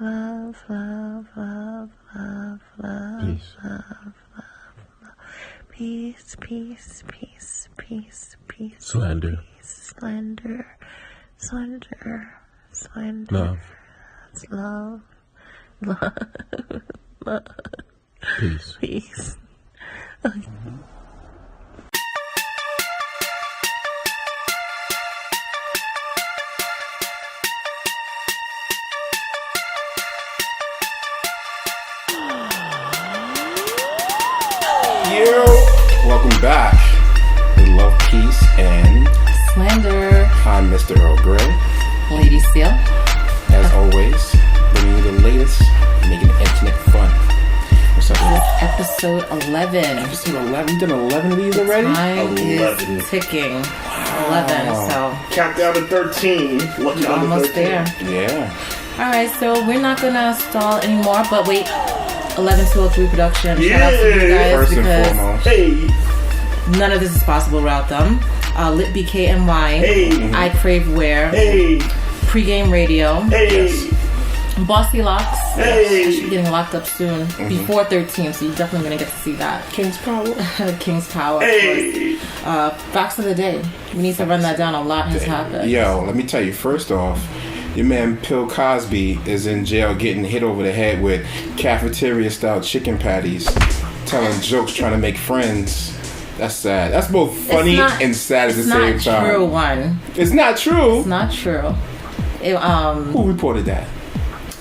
love, love, love, love, love, Peace. love, love, love. Peace, peace, peace, peace, peace. Slander. Peace, slander, slander, slander. Love. That's love, love, love. Peace. Peace. Welcome back to Love, Peace, and Slander. I'm Mistah Earl Gray. LadySteele. As always, bringing you the latest, making the internet fun. What's up, man? Episode 11. Episode 11? You done 11 of these already? Time 11. is ticking. 11, so Countdown to 13. Lucky you're number almost 13. there. Yeah. Alright, so we're not gonna stall anymore, but wait. 11203 production. Shout out to you guys First and because foremost. Hey, none of this is possible without them. Lit BKNY. hey, Icravewear. hey, Pregame Radio. hey, BossyLocs. Hey. She's getting locked up soon. Before 13, so you're definitely gonna get to see that. King's Power. King's Power. hey. Facts of the day. We need to run that down. A lot has happened. Yo, let me tell you, first off, your man Bill Cosby is in jail getting hit over the head with cafeteria-style chicken patties, telling jokes, trying to make friends. That's sad. That's both funny and sad at the same time. It's not true, one. It's not true. It's not true. Who reported that?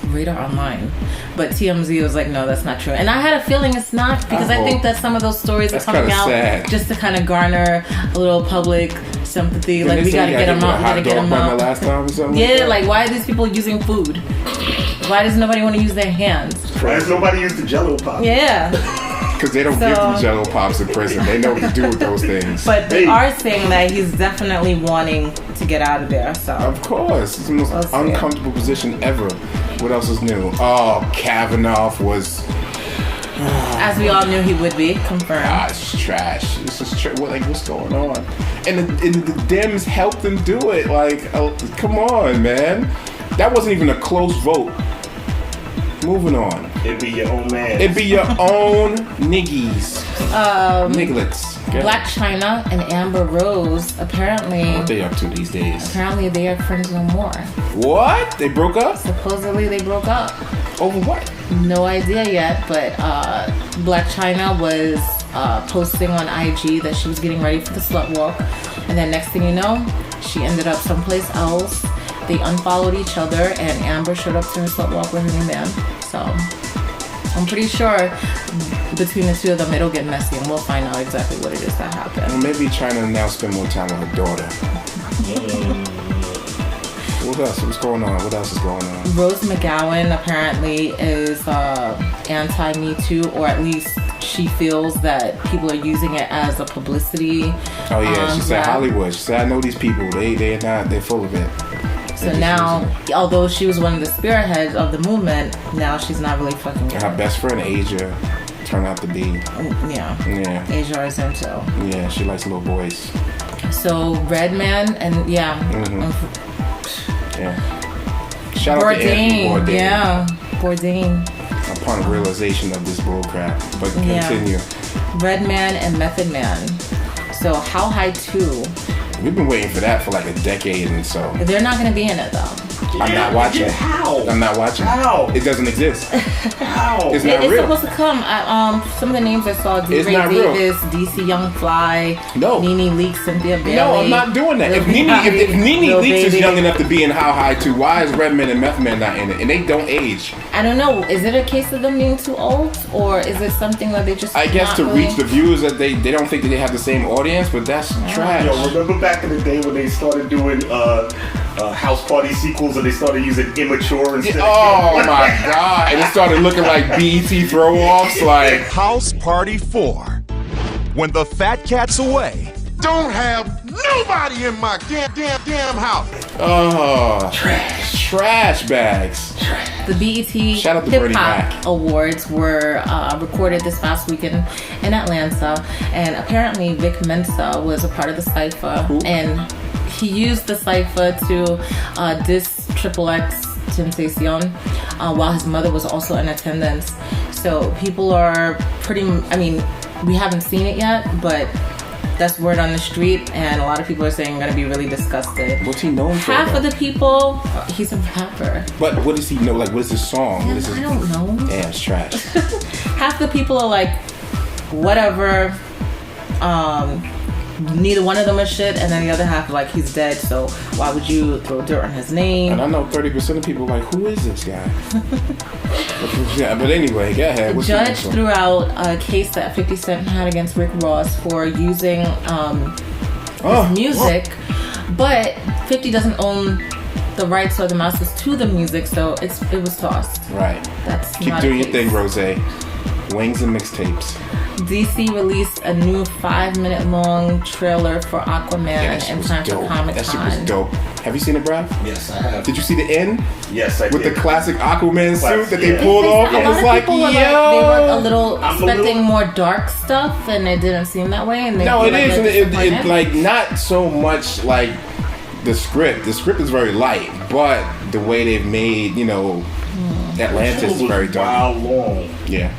Radar Online. But TMZ was like, no, that's not true. And I had a feeling it's not because I think that some of those stories are coming out just to kind of garner a little public sympathy. Didn't like, they we say gotta you get them out. We gotta get them out. Last time or something Yeah, like that? like, why are these people using food? Why does nobody want to use their hands? Why does nobody use the Jello pop? Yeah. Because they don't give them Jello pops in prison. They know what to do with those things. But they are saying that he's definitely wanting to get out of there. So Of course. It's the most uncomfortable position ever. What else is new? Oh, Kavanaugh was... as we all knew he would be, confirmed. Ah, it's trash. It's just what's going on? And the Dems helped him do it. Like, come on, man. That wasn't even a close vote. Moving on. It'd be your own man. It'd be your own niggies. Nigglets. Black China and Amber Rose apparently. What they up to these days? Apparently they are friends no more. What? They broke up? Supposedly they broke up. Over what? No idea yet, but Black China was posting on IG that she was getting ready for the slut walk, and then next thing you know, she ended up someplace else. They unfollowed each other, and Amber showed up to her slut walk with her new man. So I'm pretty sure between the two of them, it'll get messy, and we'll find out exactly what it is that happened. Well, maybe China now spend more time with her daughter. What else? What's going on? What else is going on? Rose McGowan apparently is anti-Me Too, or at least she feels that people are using it as a publicity. Oh yeah, she said Hollywood. She said I know these people. They're full of it. So now, although she was one of the spearheads of the movement, now she's not really fucking good. Her best friend Asia turned out to be. Yeah. Asia is into. Yeah, she likes little boys. So Redman and Yeah. Shout out to Anthony Bourdain. Yeah, Bourdain. Upon realization of this bullcrap, but continue. Redman and Method Man. So How High 2. We've been waiting for that for like a decade and so. They're not going to be in it though. I'm not watching. How? I'm not watching. How? It doesn't exist. How? It's not It's real. supposed to come. Some of the names I saw: D. It's Ray not real. Davis, DC Young Fly, No. Nene Leakes, Cynthia Bailey. No, I'm not doing that. If Nene Lil Leakes is Baby. young enough to be in How High 2, why is Redman and Meth Man not in it? And they don't age. I don't know. Is it a case of them being too old, or is it something that they just? I guess not to really... reach the viewers that they don't think that they have the same audience, but that's trash. Yo, remember back in the day when they started doing house party sequels and they started using immature instead Oh my god! And it started looking like BET throw-offs, like House Party 4. When the fat cat's away, don't have nobody in my damn house. oh, trash bags. The BET Shout out to Hip Bernie Mac. Hop Awards were recorded this past weekend in Atlanta, and apparently Vic Mensa was a part of the cipher, and he used the cipher to diss Triple X Sensation, while his mother was also in attendance. So people are we haven't seen it yet, but that's word on the street, and a lot of people are saying going to be really disgusted. What's he known for? Half of the people, he's a rapper. But what does he know? Like, what is his song? I don't know. Damn, it's trash. Half the people are like, whatever. Neither one of them is shit, and then the other half are like, he's dead, so why would you throw dirt on his name? And I know 30% of people are like, who is this guy? But anyway, go ahead. The judge threw out a case that 50 Cent had against Rick Ross for using his music, but 50 doesn't own the rights or the masters to the music, so it was tossed. Right. That's Keep doing your thing, Rose. Wings and mixtapes. DC released a new 5-minute long trailer for Aquaman in time for Comic-Con. That shit was dope. Have you seen it, Brav? Yes, I have. Did you see the end? Yes, I did. With the classic Aquaman suit that they Yeah. pulled off? A I lot was of like, people yo! were they were a little expecting more dark stuff, and it didn't seem that way. And No, it is. disappointed. It like not so much like the script. The script is very light, but the way they've made, Atlantis is very dark. Wow, long. Yeah.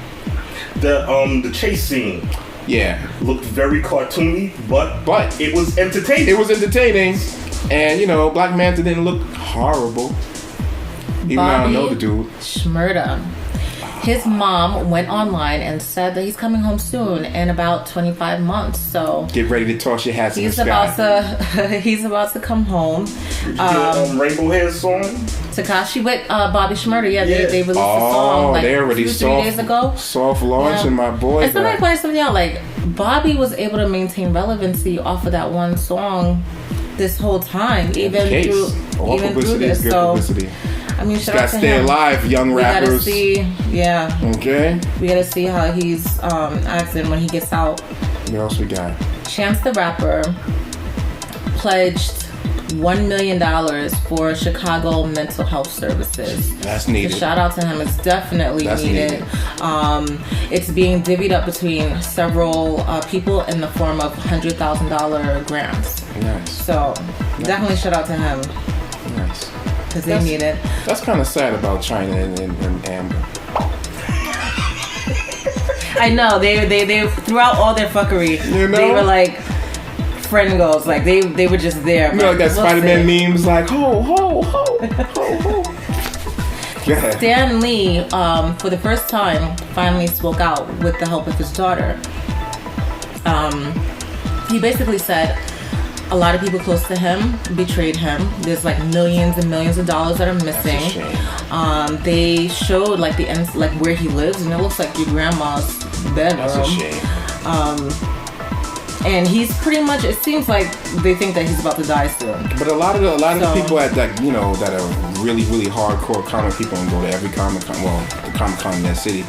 The chase scene. Yeah. Looked very cartoony, but it was entertaining. It was entertaining, and Black Manta didn't look horrible. Even though I don't know the dude. Schmurda. His mom went online and said that he's coming home soon in about 25 months. So get ready to toss your hats in the sky. He's about to come home. Did you get Rainbow Hair's song? Takashi with Bobby Schmurda. Yeah, they released a song like they already 2-3 days ago. Soft launching my boy. And somebody pointed something out, like Bobby was able to maintain relevancy off of that one song this whole time, even through this. So publicity. I mean, shout out to him. Stay alive, young rappers. We gotta see, Okay. We gotta see how he's acting when he gets out. What else we got? Chance the Rapper pledged $1 million for Chicago mental health services. That's needed. So shout out to him. It's definitely needed. It's being divvied up between several people in the form of $100,000 grants. Nice. So definitely shout out to him. Nice. Because they need it. That's kind of sad about China and Amber. I know. They throughout all their fuckery, they were like friend goals. Like they were just there. Like that Spider-Man memes, like ho ho ho ho ho. Stan Lee, for the first time, finally spoke out with the help of his daughter. He basically said a lot of people close to him betrayed him. There's like millions and millions of dollars that are missing. They showed like the ends, like where he lives, and it looks like your grandma's bedroom. That's a shame. And he's pretty much. It seems like they think that he's about to die soon. But a lot of the people at that that are really hardcore comic people and go to every Comic-Con, the Comic-Con in that city.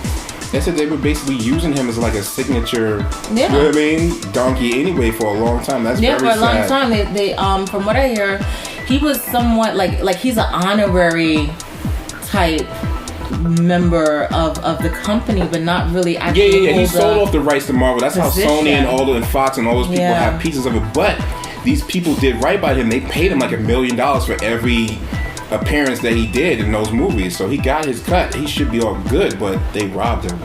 They said they were basically using him as like a signature, you know what I mean, donkey anyway for a long time. That's very sad. For a long time. They from what I hear, he was somewhat like he's an honorary type member of the company, but not really actually. He sold off the rights to Marvel. That's how Sony and Fox and all those people have pieces of it. But these people did right by him. They paid him like $1 million for every appearance that he did in those movies, so he got his cut. He should be all good, but they robbed him.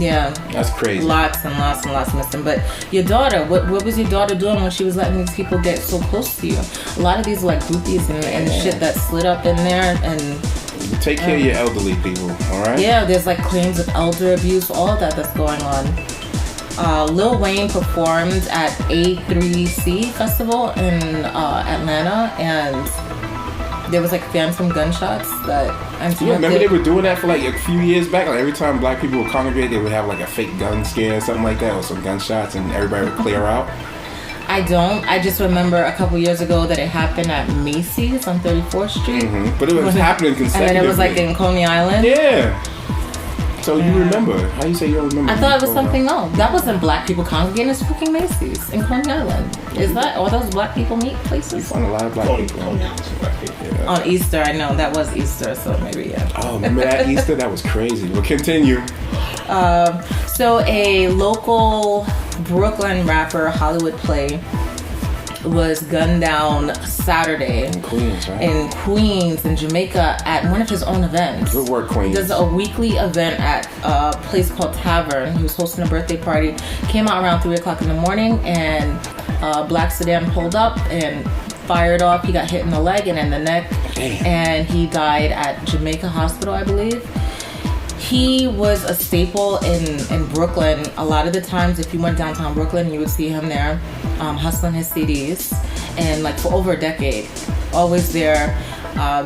Yeah, that's crazy. Lots and lots missing. But your daughter, what was your daughter doing when she was letting these people get so close to you? A lot of these like groupies and shit that slid up in there. And take care of your elderly people, all right? Yeah, there's like claims of elder abuse, all of that's going on. Lil Wayne performed at A3C Festival in Atlanta, and there was like phantom gunshots that remember they were doing that for like a few years back. Like every time black people would congregate, they would have like a fake gun scare or something like that, or some gunshots, and everybody would clear out. I don't. I just remember a couple years ago that it happened at Macy's on 34th Street. Mm-hmm. But it was happening consecutively. And then it was like in Coney Island. Yeah. So you remember? How you say you don't remember? I thought it was something else. That wasn't black people congregating. It's fucking Macy's in Coney Island. Is that all those black people meet places? You find a lot of black people. On Easter, I know that was Easter, so maybe Oh, remember that Easter? That was crazy. We'll continue. So a local Brooklyn rapper, Hollywood Play, was gunned down Saturday In Queens, right? in Queens, in Jamaica, at one of his own events. Good work, Queens. There's a weekly event at a place called Tavern. He was hosting a birthday party. Came out around 3 o'clock in the morning, and a black sedan pulled up and fired off. He got hit in the leg and in the neck. Damn. And he died at Jamaica Hospital, I believe. He was a staple in Brooklyn. A lot of the times, if you went downtown Brooklyn, you would see him there hustling his CDs. And like for over a decade, always there,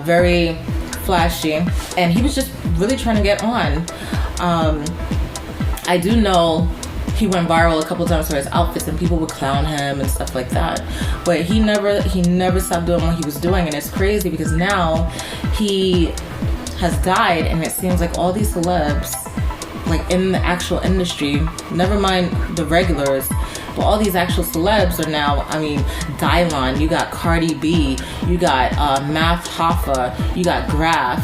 very flashy. And he was just really trying to get on. I do know he went viral a couple times for his outfits, and people would clown him and stuff like that. But he never stopped doing what he was doing. And it's crazy because now he has died, and it seems like all these celebs, like in the actual industry, never mind the regulars, but all these actual celebs are now, I mean, Dylon, you got Cardi B, you got Math Hoffa, you got Graf,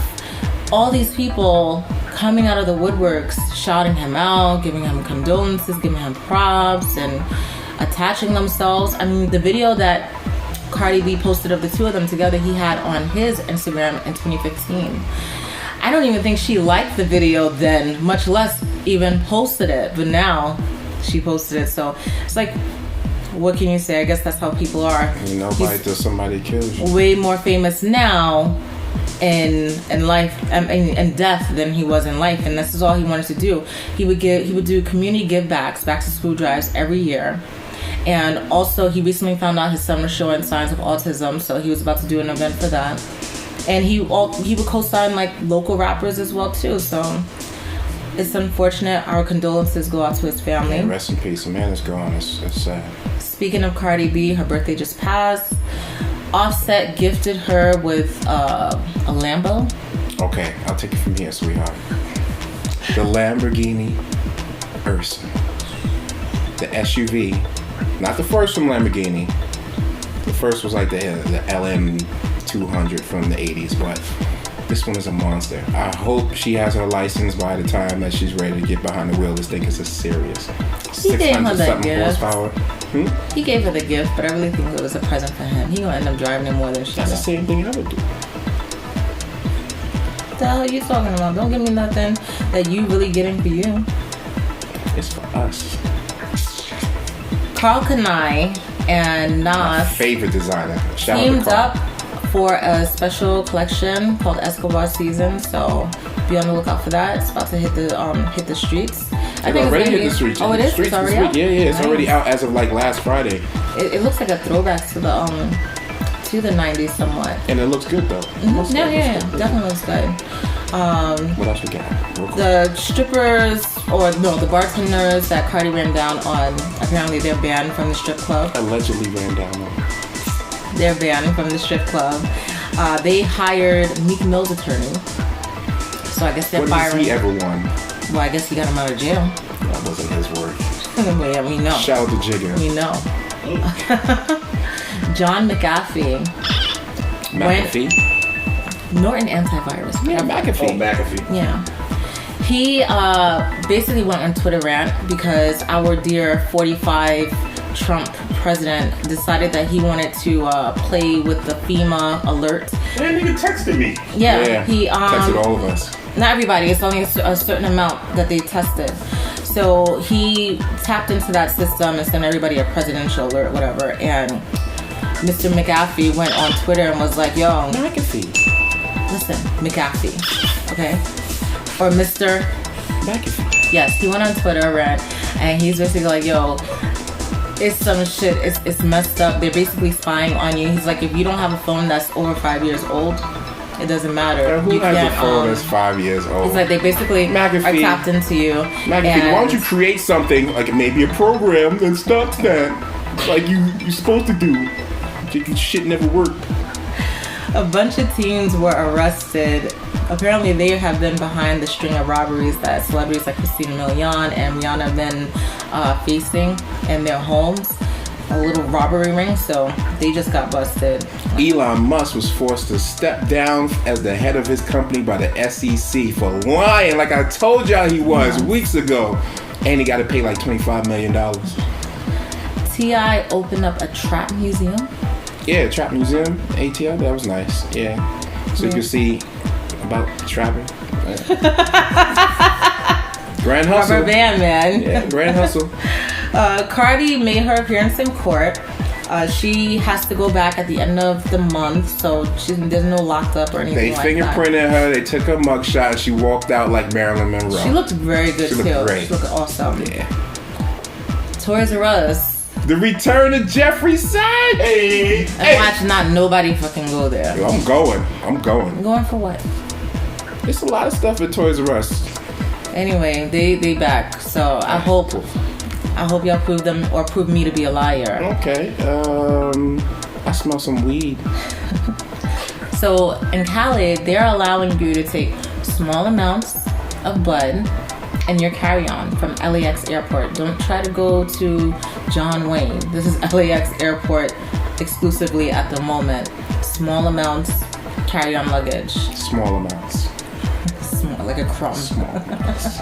all these people coming out of the woodworks, shouting him out, giving him condolences, giving him props, and attaching themselves. I mean, the video that Cardi B posted of the two of them together, he had on his Instagram in 2015. I don't even think she liked the video then, much less even posted it. But now she posted it. So it's like, what can you say? I guess that's how people are. Nobody till somebody kills you. Way more famous now in life and death than he was in life, and this is all he wanted to do. He would do community give backs, back to school drives every year. And also, he recently found out his son was showing signs of autism, so he was about to do an event for that. And he would co-sign like local rappers as well too. So it's unfortunate. Our condolences go out to his family. Yeah, rest in peace. The man is gone. It's sad. Speaking of Cardi B, her birthday just passed. Offset gifted her with a Lambo. Okay, I'll take it from here, sweetheart. The Lamborghini Eartha. The SUV. Not the first from Lamborghini. The first was like the LM200 from the 80s, but this one is a monster. I hope she has her license by the time that she's ready to get behind the wheel. This thing is a serious 600-something horsepower. He gave her the gift, but I really think it was a present for him. He gonna end up driving it more than she That's will. the same thing I would do. What the hell are you talking about? Don't give me nothing that you really getting for you. It's for us. Carl Kanai and My Nas favorite designer. Shout out to teamed Carl. up for a special collection called Escobar Season. So be on the lookout for that. It's about to hit the streets. I It think already it's hit gonna the streets. Oh, it is. Streets It's already this week. out. Yeah, it's Nice. already out as of like last Friday, It looks like a throwback to the 90s somewhat. and it looks good though. Looks good, Yeah, looks good. definitely looks good. What else we got? Real quick. The strippers, the bartenders that Cardi ran down on, apparently they're banned from the strip club. Allegedly ran down on. They're banned from the strip club. They hired Meek Mill's attorney. So I guess they're What has firing. he ever won? Well, I guess he got him out of jail. That wasn't his word. Yeah, we know. Shout out to Jigga. We know. John McAfee. McAfee. Norton Antivirus. Yeah, Oh, McAfee. McAfee. Yeah. He basically went on Twitter rant because our dear 45 Trump president decided that he wanted to play with the FEMA alert. That nigga texted me. Yeah, he texted all of us. not everybody, it's only a certain amount that they tested. So he tapped into that system and sent everybody a presidential alert, whatever. And Mr. McAfee went on Twitter and was like, yo, McAfee. listen, McAfee, okay? Or Mr. McAfee. Yes, he went on Twitter, right? And he's basically like, yo, it's some shit, it's messed up. They're basically spying on you. He's like, if you don't have a phone that's over 5 years old, it doesn't matter. Who You has can't, a phone that's 5 years old? It's like they basically McAfee. are tapped into you. McAfee, and why don't you create something, like maybe a program that stops that, like you're supposed to do. Your shit never worked. a bunch of teens were arrested. Apparently, they have been behind the string of robberies that celebrities like Christina Milian and Rihanna have been facing in their homes. A little robbery ring, so they just got busted. Elon Musk was forced to step down as the head of his company by the SEC for lying, like I told y'all he was weeks ago. And he got to pay like $25 million. T.I. opened up a trap museum. Yeah, trap museum, ATL. That was nice. Yeah, so you can see about trapping. Grand hustle. Rubber band man. Yeah, grand hustle. Cardi made her appearance in court. She has to go back at the end of the month, so there's no locked up or anything They like that. fingerprinted her. They took her mugshot, and she walked out like Marilyn Monroe. She looked very good She too. looked great. She looked awesome. Yeah. Toys R Us. The return of Jeffree Sachs. Hey, And watch not nobody fucking go there. I'm going. Going for what? There's a lot of stuff at Toys R Us. Anyway, they back. So I hope y'all prove me to be a liar. Okay. I smell some weed. So in Cali, they're allowing you to take small amounts of bud and your carry-on from LAX airport. Don't try to go to John Wayne. This is LAX airport exclusively at the moment. Small amounts, carry-on luggage. Small amounts. Small, like a crumb. Small amounts.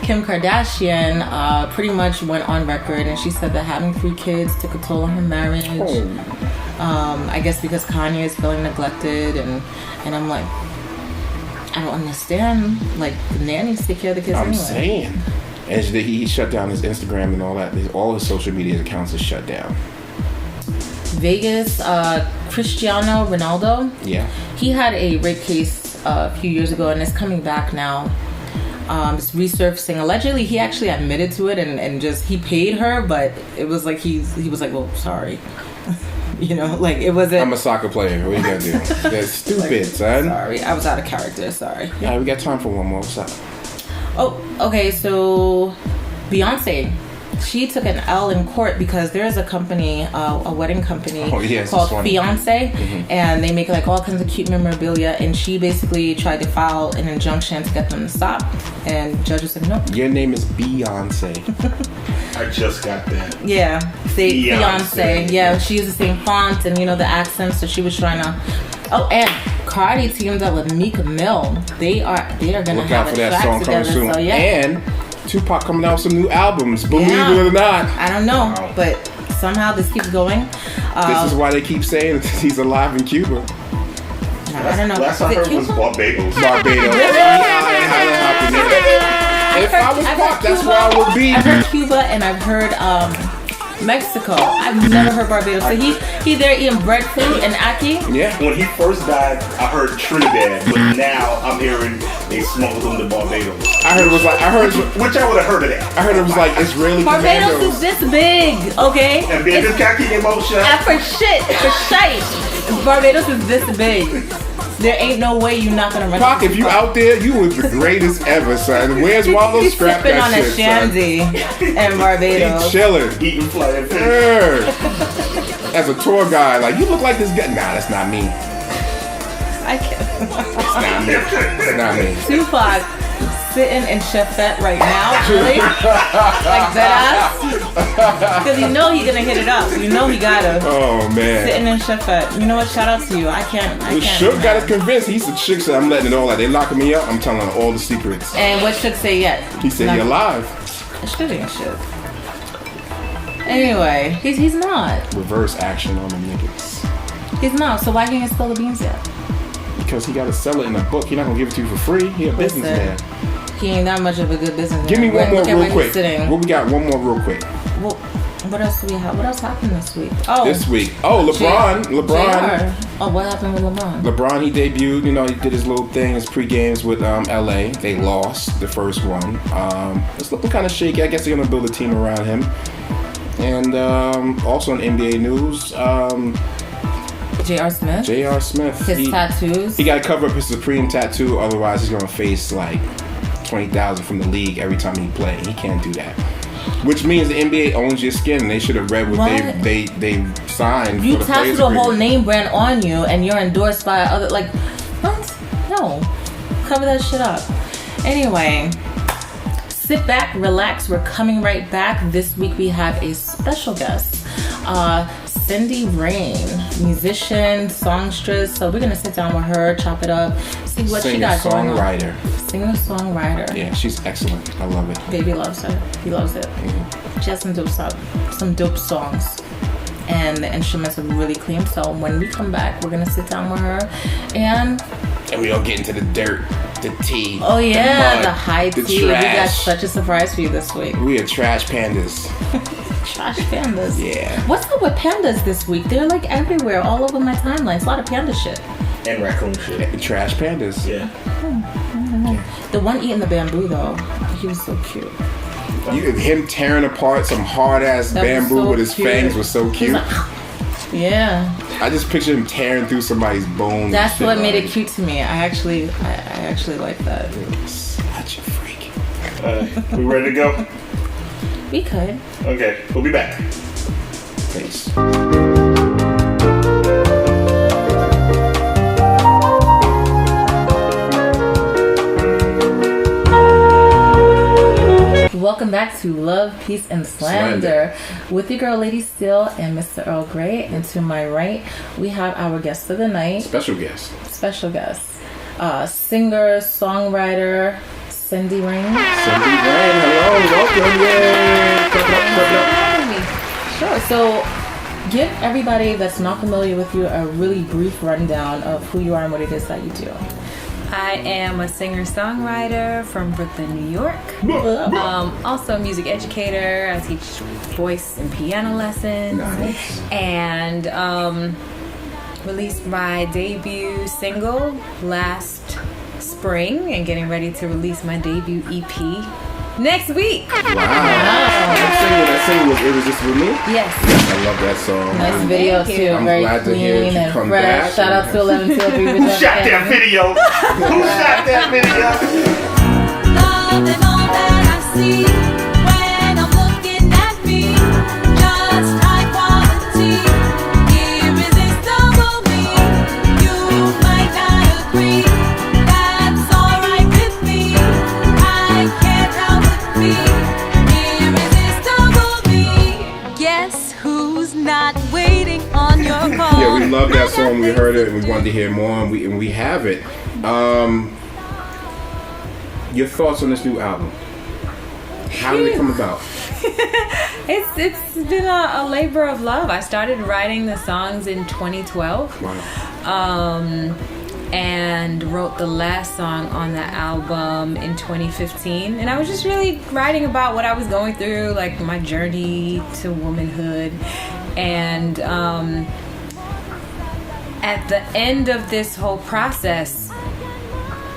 Kim Kardashian pretty much went on record and she said that having 3 kids took a toll on her marriage. I guess because Kanye is feeling neglected and I'm like, I don't understand. Like, the nannies take care of the kids I'm anyway. saying. And he shut down his Instagram and all that. All his social media accounts are shut down. Vegas, Cristiano Ronaldo. Yeah. He had a rape case a few years ago and it's coming back now. It's resurfacing. Allegedly, he actually admitted to it and just he paid her, but it was like he was like, well, sorry. You know, like it wasn't. I'm a soccer player. What you gonna do? That's stupid, son. Sorry, I was out of character. Sorry. Yeah, we got time for one more. What's up? Oh, okay. So, Beyonce, she took an L in court because there is a company, a wedding company called Fiance, and they make like all kinds of cute memorabilia. And she basically tried to file an injunction to get them to stop, and judges said no. Your name is Beyonce. I just got that. Yeah, say Beyonce. Beyonce. Yeah, she used the same font and the accent, so she was trying to. Oh, and Cardi teamed up with Meek Mill. They are gonna Look out have for a that track song together. coming soon. So yeah. And Tupac coming out with some new albums. Believe Yeah. it or not. I don't know, but somehow this keeps going. This is why they keep saying he's alive in Cuba. I don't know. Last I Is it heard was Cuba? Barbados. Barbados. If I was Pac, that's where I would be. I've heard Cuba and I've heard Mexico. I've never heard Barbados. So he there eating breadfruit and ackee. Yeah. When he first died, I heard Trinidad, but now I'm hearing they smuggled him to Barbados. I heard it was like Which I would have heard of that. I heard it was like Israeli Barbados commandos. is this big, okay? And being this khaki emotion. And for shite. Barbados is this big. There ain't no way you're not gonna run. Pac, if you out there, you was the greatest ever, son. Where's Wallow? He's Scrap sipping that on shit, a shandy in Barbados. He chilling. Eating flying fish. As a tour guide, like, you look like this guy. Nah, that's not me. I can't. It's not me. It's not me. Tupac sitting in Chefette right now, really? Like that ass? Because he's gonna hit it up. He gotta. Oh, man. Sitting in Chefette. You know what? Shout out to you. I can't. Shook got us convinced. He's the chick said, I'm letting it all out. They locking me up. I'm telling her all the secrets. And what Shook say yet? He said he alive. Shook ain't shit. Anyway, he's not. Reverse action on them niggas. He's not. So why can't he spill the beans yet? Because he got to sell it in a book. He's not going to give it to you for free. He a businessman. He ain't that much of a good businessman. Give me one more real quick. Sitting. What we got? One more real quick. Well, what else do we have? What else happened this week? Oh, This week. Oh, LeBron. JR. Oh, what happened with LeBron? LeBron, he debuted. He did his little thing, his pre-games with LA. They lost the first one. It's looking kind of shaky. I guess they're going to build a team around him. And also in NBA news, J.R. Smith. J.R. Smith. His tattoos. He got to cover up his Supreme tattoo. Otherwise, he's going to face like $20,000 from the league every time he play. He can't do that. Which means the NBA owns your skin, and they should have read what they signed. You for the tattooed players a whole agreement. name brand on you, and you're endorsed by other what? No, cover that shit up. Anyway, sit back, relax. We're coming right back. This week we have a special guest. Cindy Rainne, musician, songstress. So we're gonna sit down with her, chop it up, see what she got going on. Singer-songwriter. Yeah, she's excellent. I love it. Baby loves her. He loves it. Mm-hmm. She has some dope songs. And the instruments are really clean. So when we come back, we're gonna sit down with her, and we all get into the dirt, the tea. Oh yeah, the mud, the high tea. Trash. We got such a surprise for you this week. We are trash pandas. Trash pandas. Yeah. What's up with pandas this week? They're like everywhere, all over my timeline. It's a lot of panda shit. And raccoon shit. Trash pandas. Yeah. The one eating the bamboo though, he was so cute. Him tearing apart some hard ass bamboo so with his cute. fangs was so cute. Like, yeah. I just pictured him tearing through somebody's bones. That's what made it cute to me. I actually like that. Such a freak. We ready to go? We could. Okay, we'll be back. Thanks. Welcome back to Love, Peace, and Slander with your girl LadySteele and Mr. Earl Grey. And to my right, we have our guest of the night. Special guest. Singer, songwriter, Cindy Rainne. Cindy Rainne, hello, welcome, yay! Sure. So, give everybody that's not familiar with you a really brief rundown of who you are and what it is that you do. I am a singer-songwriter from Brooklyn, New York. Also a music educator. I teach voice and piano lessons. Nice. And released my debut single last spring and getting ready to release my debut EP next week. Wow. That single was Irresistible Me? Yes. I love that song. Nice video too. I'm very glad to hear clean you and come fresh. back. Shout out to 1123. Who shot that video? Who shot that video? Love and all that I see when I'm looking at me, just high quality, irresistible me. You might not agree, that's alright with me. I can't help but be irresistible me. Guess who's not waiting on your call? Yeah, we love that song. We heard it and we wanted to hear more, and we have it. Your thoughts on this new album? How did it come about? It's been a labor of love. I started writing the songs in 2012. Wow. And wrote the last song on the album in 2015. And I was just really writing about what I was going through, like my journey to womanhood. And at the end of this whole process,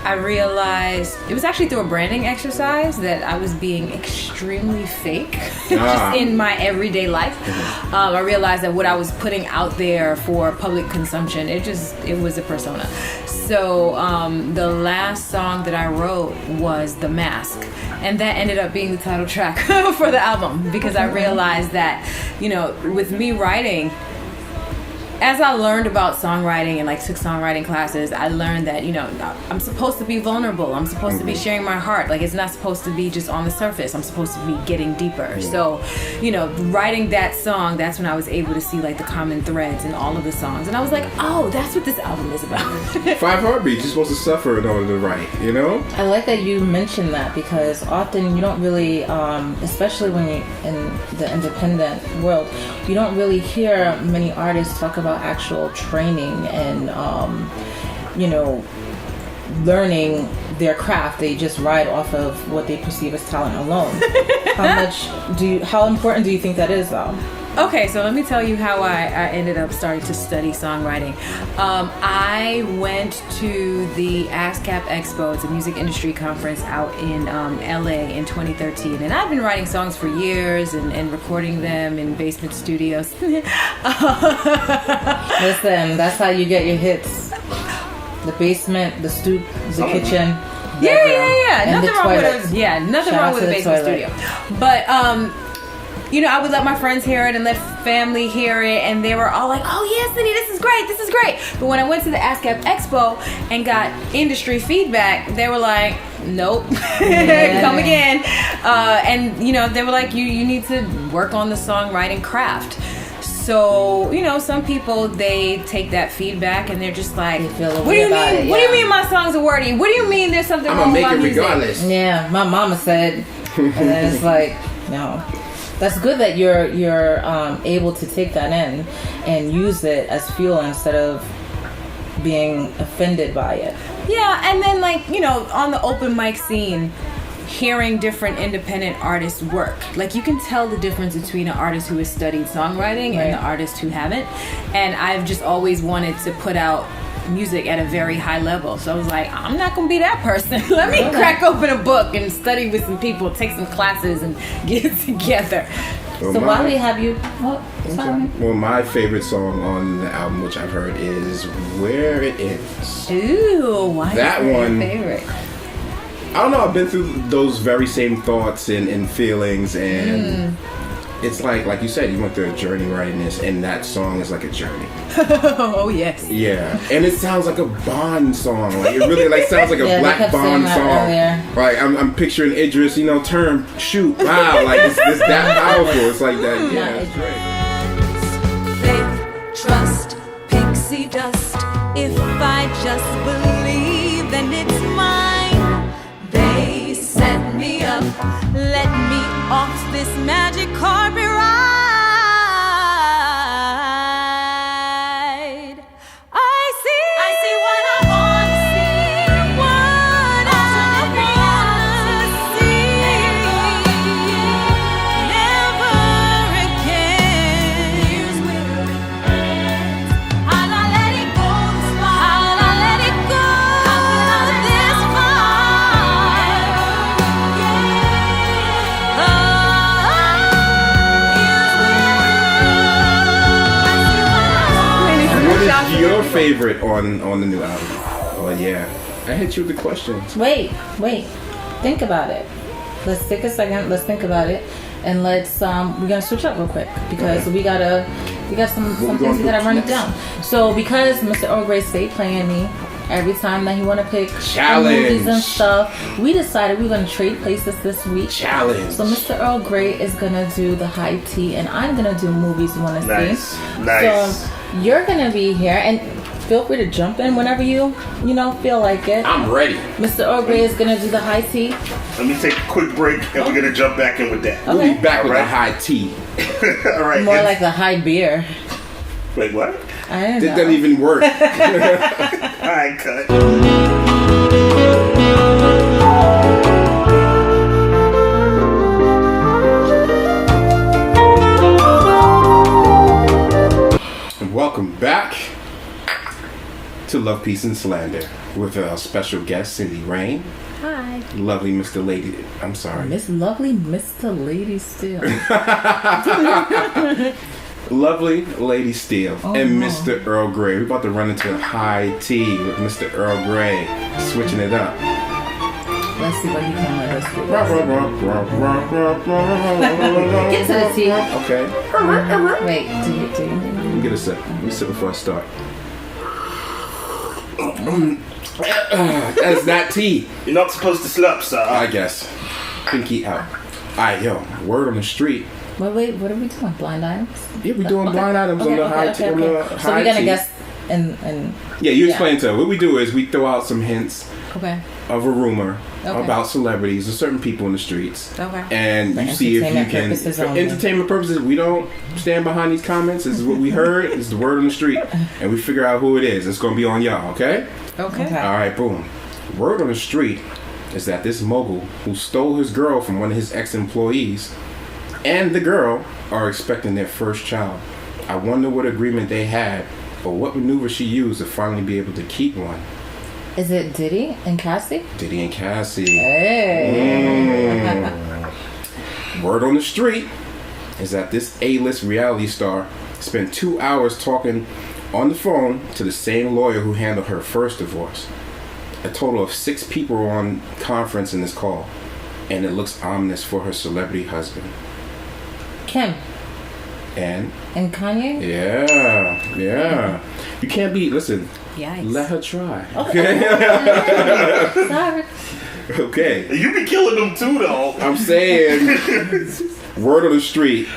I realized it was actually through a branding exercise that I was being extremely fake just in my everyday life. I realized that what I was putting out there for public consumption, it was a persona. So the last song that I wrote was The Mask, and that ended up being the title track for the album, because I realized that, with me writing, as I learned about songwriting and took songwriting classes, I learned that, I'm supposed to be vulnerable. I'm supposed to be sharing my heart. It's not supposed to be just on the surface. I'm supposed to be getting deeper. So, writing that song, that's when I was able to see the common threads in all of the songs. And I was like, oh, that's what this album is about. 5 heartbeats. You're supposed to suffer in order to write, I like that you mentioned that, because often you don't really, especially when you're in the independent world, you don't really hear many artists talk about actual training and learning their craft. They just ride off of what they perceive as talent alone. How important do you think that is, though? Okay, so let me tell you how I ended up starting to study songwriting. I went to the ASCAP Expo. It's a music industry conference out in LA in 2013. And I've been writing songs for years and recording them in basement studios. Listen, that's how you get your hits. The basement, the stoop, the kitchen. Yeah. And nothing wrong with a basement studio. But I would let my friends hear it and let family hear it, and they were all like, oh yes, Cindy, this is great. But when I went to the ASCAP Expo and got industry feedback, they were like, nope, come again. And they were like, you need to work on the songwriting craft. so, some people, they take that feedback and they're just like, They feel a what do way you about mean? it, What do you yeah. mean my songs are wordy? What do you mean there's something I'm wrong gonna with make my it music? regardless. Yeah, my mama said, and then it's like, no. That's good that you're able to take that in and use it as fuel instead of being offended by it. Yeah, and then on the open mic scene, hearing different independent artists work. Like, you can tell the difference between an artist who has studied songwriting and the artists who haven't. And I've just always wanted to put out music at a very high level. So I was like, I'm not going to be that person. Let me crack open a book and study with some people, take some classes, and get it together. So while we have you... Oh, sorry. Well, my favorite song on the album, which I've heard, is Where It Ends. Ooh, why That is that one- your favorite? I don't know, I've been through those very same thoughts and feelings, and it's like you said, you went through a journey writing this, and that song is like a journey. Oh, yes. Yeah, and it sounds like a Bond song. Like, it really sounds like a Yeah, they Black kept saying Bond that song. earlier. Like, I'm picturing Idris, turn, shoot, wow, like it's that powerful. It's like that. Yeah, it's great. Faith, trust, pixie dust. If I just believe, then it's mine. They set me up, let me off this magic carpet ride. I see what I want to see, what I want to see. Never again. Here's where it ends. How'd I let it go this far? How'd I let it go this What is your favorite on the new album? Oh yeah, I hit you with the questions. Wait. Think about it. Let's take a second. Let's think about it, and let's we're gonna switch up real quick because we got some things we gotta run it down. So because Mr. Earl Grey stayed playing me every time that he want to pick Challenge. movies and stuff, we decided we were gonna trade places this week. Challenge. So Mr. Earl Grey is gonna do the high tea, and I'm gonna do movies you wanna see. Nice. So you're gonna be here, and feel free to jump in whenever you feel like it. I'm ready. Mr. Earl Grey is gonna do the high tea. Let me take a quick break, and we're gonna jump back in with that. We'll be Okay. back with the Alright. high tea. All right. More like the high beer. Wait, what? I don't That know. doesn't even work. All right, cut. And welcome back to Love, Peace, and Slander with our special guest, Cindy Rainne. Hi. Lovely Mr. Lady. I'm sorry. Miss Lovely Mr. LadySteele. Lovely LadySteele and Mr. Earl Grey. We're about to run into high tea with Mr. Earl Grey, switching it up. Let's see what he can let us do. Okay. Get to the tea. Wait, do you? Let me get a sip. Let me sip before I start. That's not tea. You're not supposed to slurp, sir. I guess. Pinky out. Alright, yo. Word on the street. Wait, what are we doing? Blind items? Yeah, we doing blind items on the high tea. So we're gonna guess and Yeah, you explain to her. What we do is we throw out some hints okay. of a rumor Okay. about celebrities or certain people in the streets. Okay. And For you see if you entertainment can. purposes For only. entertainment purposes, we don't stand behind these comments. This is what we heard. It's the word on the street. And we figure out who it is. It's going to be on y'all, okay? Okay. Okay. All right, boom. Word on the street is that this mogul who stole his girl from one of his ex-employees and the girl are expecting their first child. I wonder what agreement they had or what maneuver she used to finally be able to keep one. Is it Diddy and Cassie? Diddy and Cassie. Hey. Word on the street is that this A-list reality star spent 2 hours talking on the phone to the same lawyer who handled her first divorce. A total of 6 people were on conference in this call, and it looks ominous for her celebrity husband. Kim And and Kanye? yeah. You can't be, listen, Yikes. let her try. Sorry. Okay. You be killing them too, though. I'm saying, Word on the street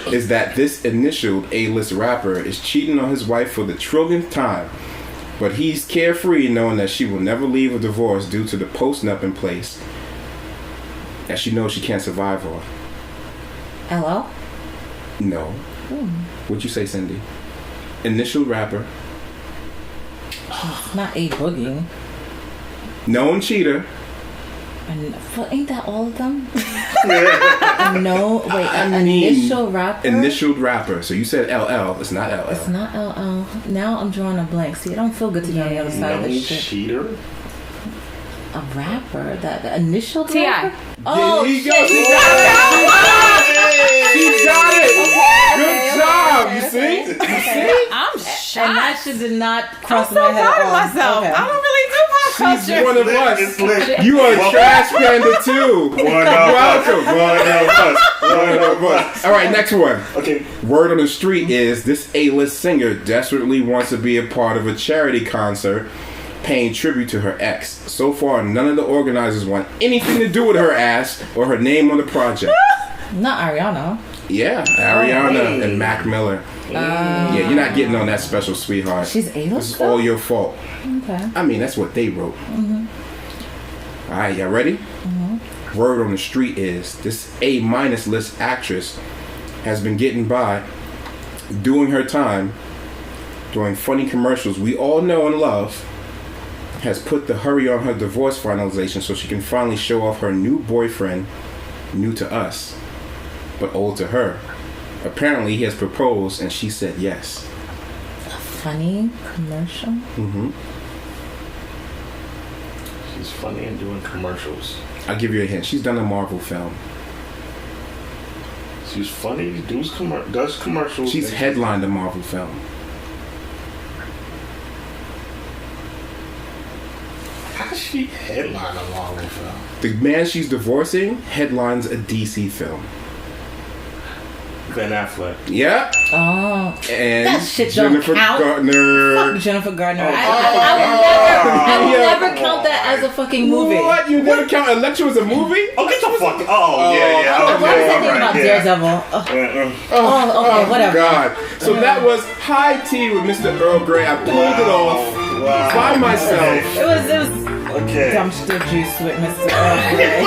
is that this initialed A-list rapper is cheating on his wife for the trillionth time, but he's carefree knowing that she will never leave a divorce due to the post-nup in place that she knows she can't survive on. LL? No. What'd you say, Cindy? Initial rapper. Not A Boogie. Known cheater. Well, ain't that all of them? Initial rapper? Initialed rapper. So you said LL. It's not LL. It's not LL. Now I'm drawing a blank. See, I don't feel good to be on the other side of this shit. Cheater? A rapper? The initial T.I. rapper? Oh, There you shit. go. She got it. Good job. You see? I'm shocked. And that shit did not cross I'm so my head proud at of all. myself. Okay. I don't really do pop She's culture. one of us. It's lit. You are a trash panda too. Welcome. One of us. All right, next one. Okay. Word on the street is this A-list singer desperately wants to be a part of a charity concert paying tribute to her ex. So far, none of the organizers want anything to do with her ass or her name on the project. Not Ariana. Yeah, Ariana and Mac Miller. Yeah, you're not getting on that special, sweetheart. She's A-list. This is all your fault. Okay. I mean, that's what they wrote. All right, y'all ready? Word on the street is this A- list actress has been getting by, doing her time, doing funny commercials we all know and love, has put the hurry on her divorce finalization so she can finally show off her new boyfriend, new to us, but old to her. Apparently, he has proposed and she said yes. A funny commercial? She's funny and doing commercials. I'll give you a hint. She's done a Marvel film. She's funny, does commercials. She's headlined a Marvel film. How does she headline a Marvel film? The man she's divorcing headlines a DC film. Ben Affleck. Yeah. Oh. And That shit Jennifer don't count. Gardner. Fuck Jennifer Gardner. Oh, I will yeah. never count that as a fucking movie. What? You never count Electra as a movie? Oh, get the fuck. Oh, yeah. What was that thing right, about yeah. Daredevil? Okay, whatever. God. So that was High Tea with Mr. Earl Grey. I pulled it off by myself. It was Okay. dumpster juice with Mr. Earl Grey.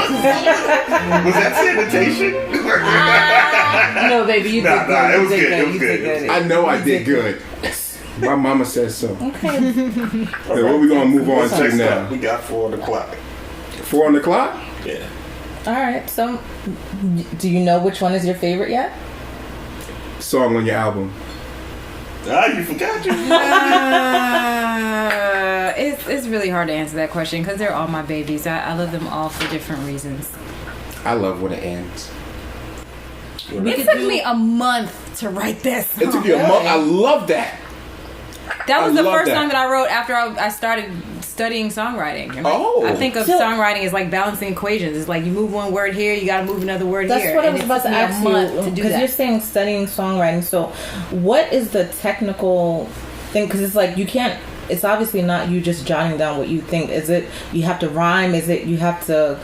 Was that Sanitation? No, baby, you did good. It was You did good. It was You good. did good. I know I did good. My mama says so. Okay. So what we gonna move on to now? We got 4 o'clock. 4 on the clock? Yeah. All right. So, do you know which one is your favorite yet? Song on your album. You forgot you. It's really hard to answer that question because they're all my babies. I love them all for different reasons. I love when it ends. It took me a month to write this. It took you a month. I love that. That was I the love first that. song that I wrote after I started studying songwriting. And I think of So- songwriting as like balancing equations. It's like you move one word here, you got to move another word That's here. what I And was it about took to me a ask month you to do because that. you're saying studying songwriting. So, what is the technical thing? Because it's like you can't. It's obviously not you just jotting down what you think. Is it you have to rhyme? Is it you have to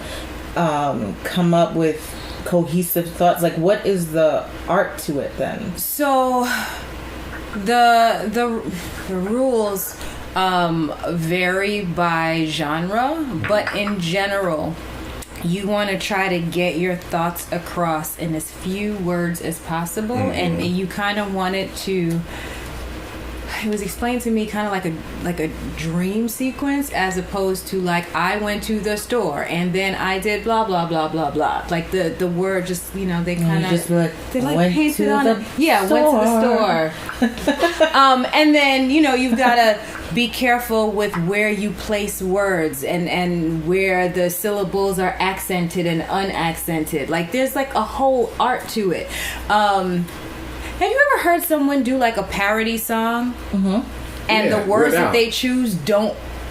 come up with cohesive thoughts? Like, what is the art to it then? So the rules vary by genre, but in general, you want to try to get your thoughts across in as few words as possible, and you kind of want it to. It was explained to me kind of like a dream sequence, as opposed to like I went to the store and then I did blah blah blah blah blah. Like the word just they kind of just like they like went painted to on the it. Yeah, went to the store. And then you've got to be careful with where you place words and where the syllables are accented and unaccented. Like there's like a whole art to it. Have you ever heard someone do like a parody song? And Yeah, the words that without. they choose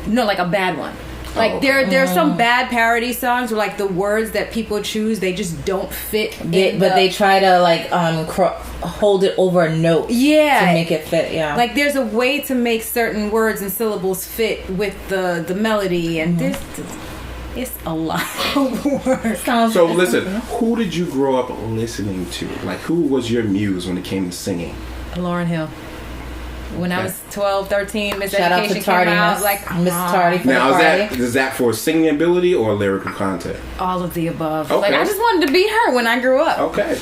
like a bad one. Like there's some bad parody songs where like the words that people choose, they just don't fit. They try to like hold it over a note. Yeah. To make it fit. Yeah. Like there's a way to make certain words and syllables fit with the melody, and It's a lot of work. So listen, who did you grow up listening to? Like, who was your muse when it came to singing? Lauryn Hill. When I was 12, 13, Miss Shout out to Education came out. Like, Miss Tardy for Now, the party. is that for singing ability or lyrical content? all of the above. Okay. Like, I just wanted to be her when I grew up. Okay.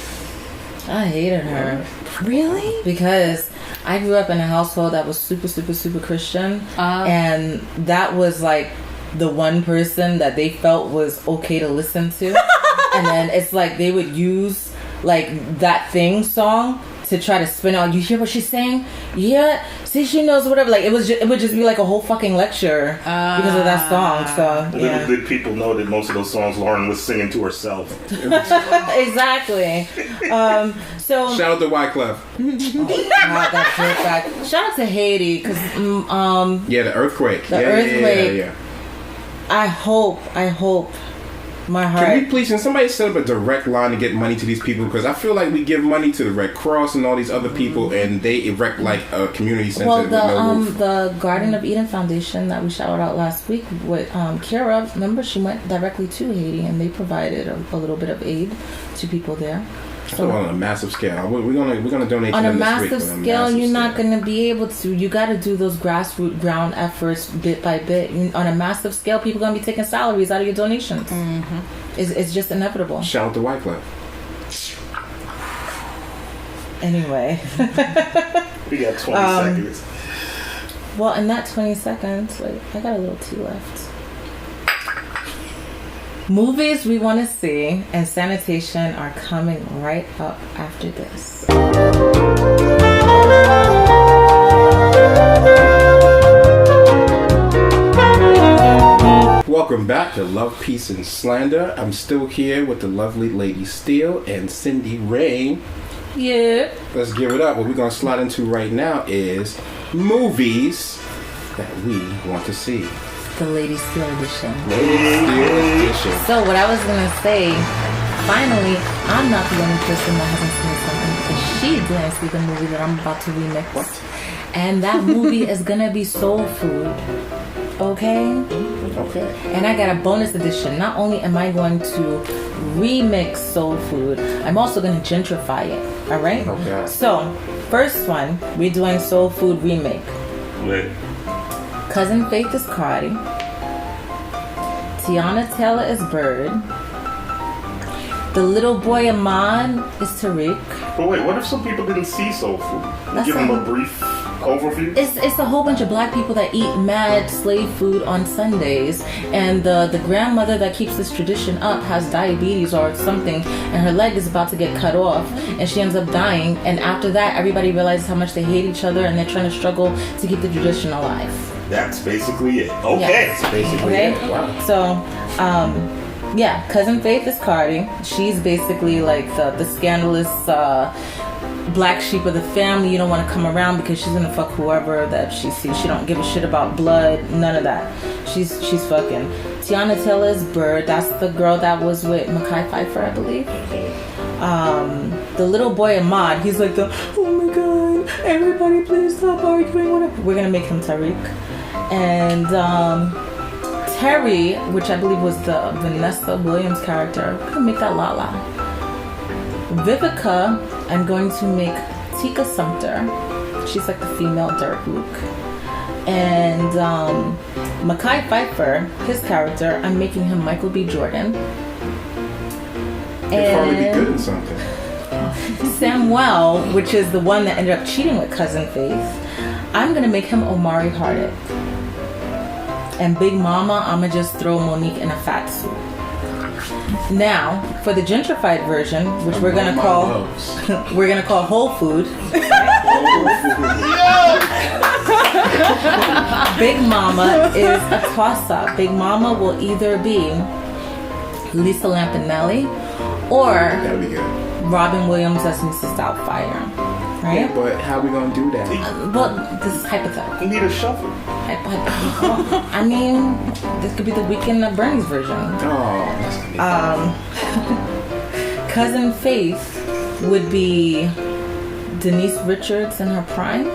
I hated her. Really? Because I grew up in a household that was super, super, super Christian. And that was like the one person that they felt was okay to listen to. And then it's like they would use like that thing song to try to spin out. You hear what she's saying? Yeah. See, she knows whatever. Like it would just be like a whole fucking lecture because of that song. So yeah. Little did people know that most of those songs Lauren was singing to herself. Exactly. So Shout out to Wyclef. God, that jerk back. Shout out to Haiti because Yeah, the earthquake. The earthquake. Yeah. I hope my heart. Can somebody set up a direct line to get money to these people? Because I feel like we give money to the Red Cross and all these other people, and they erect like a community center. Well, with no roof. the Garden of Eden Foundation that we shouted out last week with Kira, remember she went directly to Haiti, and they provided a little bit of aid to people there. So on a massive scale, we're gonna donate on to a them massive this week. scale. You're not gonna be able to. You got to do those grassroots ground efforts bit by bit. On a massive scale, people gonna be taking salaries out of your donations. Mm-hmm. It's just inevitable. Shout out to Wyclef. Anyway, We got 20 seconds. well, in that 20 seconds, wait, I got a little tea left. Movies we want to see and Sanitation are coming right up after this. Welcome back to Love, Peace, and Slander. I'm still here with the lovely LadySteele and Cindy Rainne. Yeah. Let's give it up. What we're gonna slide into right now is movies that we want to see. The LadySteele edition. LadySteele edition. So what I was gonna say, finally, I'm not the only person that hasn't seen something because she didn't see the movie that I'm about to remix. What? And that movie is gonna be Soul Food. Okay? Okay. And I got a bonus edition. Not only am I going to remix Soul Food, I'm also going to gentrify it. Alright? Okay. So, first one, we're doing Soul Food remake. Lit. Cousin Faith is Cardi. Tiana Taylor is Bird. The little boy Ahmad is Tariq. But wait, what if some people didn't see Soul Food? That's Give them not- a brief overview? It's a whole bunch of black people that eat mad slave food on Sundays, and the grandmother that keeps this tradition up has diabetes or something, and her leg is about to get cut off, and she ends up dying. And after that, everybody realizes how much they hate each other, and they're trying to struggle to keep the tradition alive. That's basically it. Okay. Yeah. Basically, Okay? yeah. Wow. So, yeah, Cousin Faith is Cardi. She's basically like the scandalous black sheep of the family. You don't want to come around because she's gonna fuck whoever that she sees. She don't give a shit about blood, none of that. She's fucking. Tiana Taylor's Bird. That's the girl that was with Mekhi Phifer, I believe. The little boy Ahmad. He's like the, oh my god, everybody please stop arguing. Whatever. We're gonna make him Tariq. And Terry, which I believe was the Vanessa Williams character, we're gonna make that Lala. Vivica, I'm going to make Tika Sumter. She's like the female Derek Luke. And Mekhi Phifer, his character, I'm making him Michael B. Jordan. He'd probably be good in something. Samuel, which is the one that ended up cheating with Cousin Faith, I'm gonna make him Omari Hardwick. And Big Mama, I'ma just throw Monique in a fat suit. Now, for the gentrified version, which we're gonna call Whole Food. Big Mama is a toss-up. Big Mama will either be Lisa Lampanelli or That'd be good. Robin Williams as Mrs. Doubtfire. Right? Yeah, but how we gonna do that? Well, this is hypothetical. You need a shuffle. Hypothetical. I mean, this could be the Weekend at Bernie's version. Oh, that's gonna be Cousin Faith would be Denise Richards in her prime.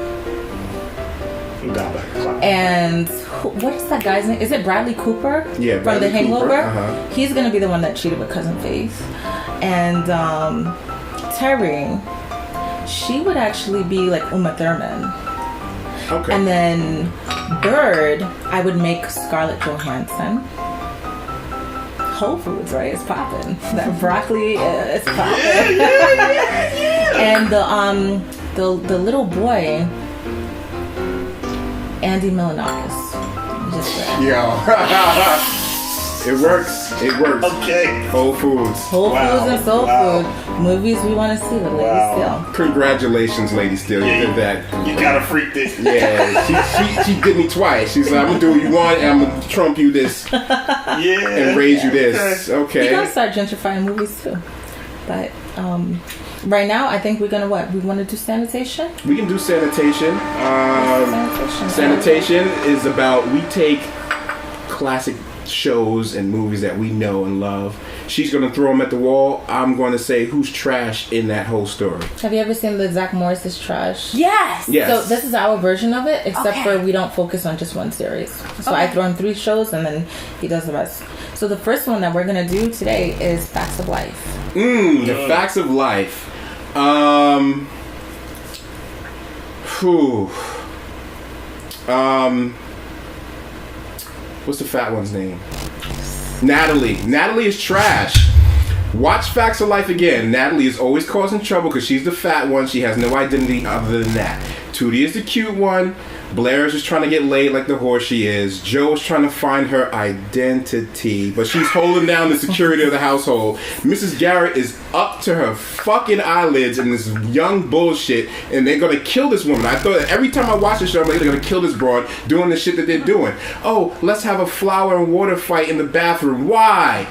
You got that. And what is that guy's name? Is it Bradley Cooper? Yeah, from The Hangover. Uh-huh. He's gonna be the one that cheated with Cousin Faith, and Terry, she would actually be like Uma Thurman. Okay. And then Bird, I would make Scarlett Johansson. Whole Foods, right? It's popping. That broccoli, it's popping. And the little boy, Andy Milonakis. Yo. It works. Okay. Whole Foods. Whole Foods and Soul Food. Movies we want to see with LadySteele. Congratulations, LadySteele. You did that. You gotta freak this. Yeah, she did me twice. She's like, I'm gonna do what you want, and I'm gonna trump you this, and raise you this. Okay. We gotta start gentrifying movies too, but right now I think we're gonna we want to do Sanitation. We can do Sanitation. Sanitation is about we take classic shows and movies that we know and love. She's gonna throw them at the wall. I'm gonna say who's trash in that whole story. Have you ever seen the Zack Morris's Trash? Yes. So this is our version of it, except for we don't focus on just one series. So I throw in 3 shows and then he does the rest. So the first one that we're gonna do today is Facts of Life. The Facts of Life. What's the fat one's name? Natalie. Natalie is trash. Watch Facts of Life again. Natalie is always causing trouble because she's the fat one. She has no identity other than that. Tootie is the cute one. Blair is just trying to get laid like the horse she is. Jo is trying to find her identity, but she's holding down the security of the household. Mrs. Garrett is up to her fucking eyelids in this young bullshit, and they're gonna kill this woman. I thought that every time I watch the show, I'm like, they're gonna kill this broad doing the shit that they're doing. Oh, let's have a flower and water fight in the bathroom. Why?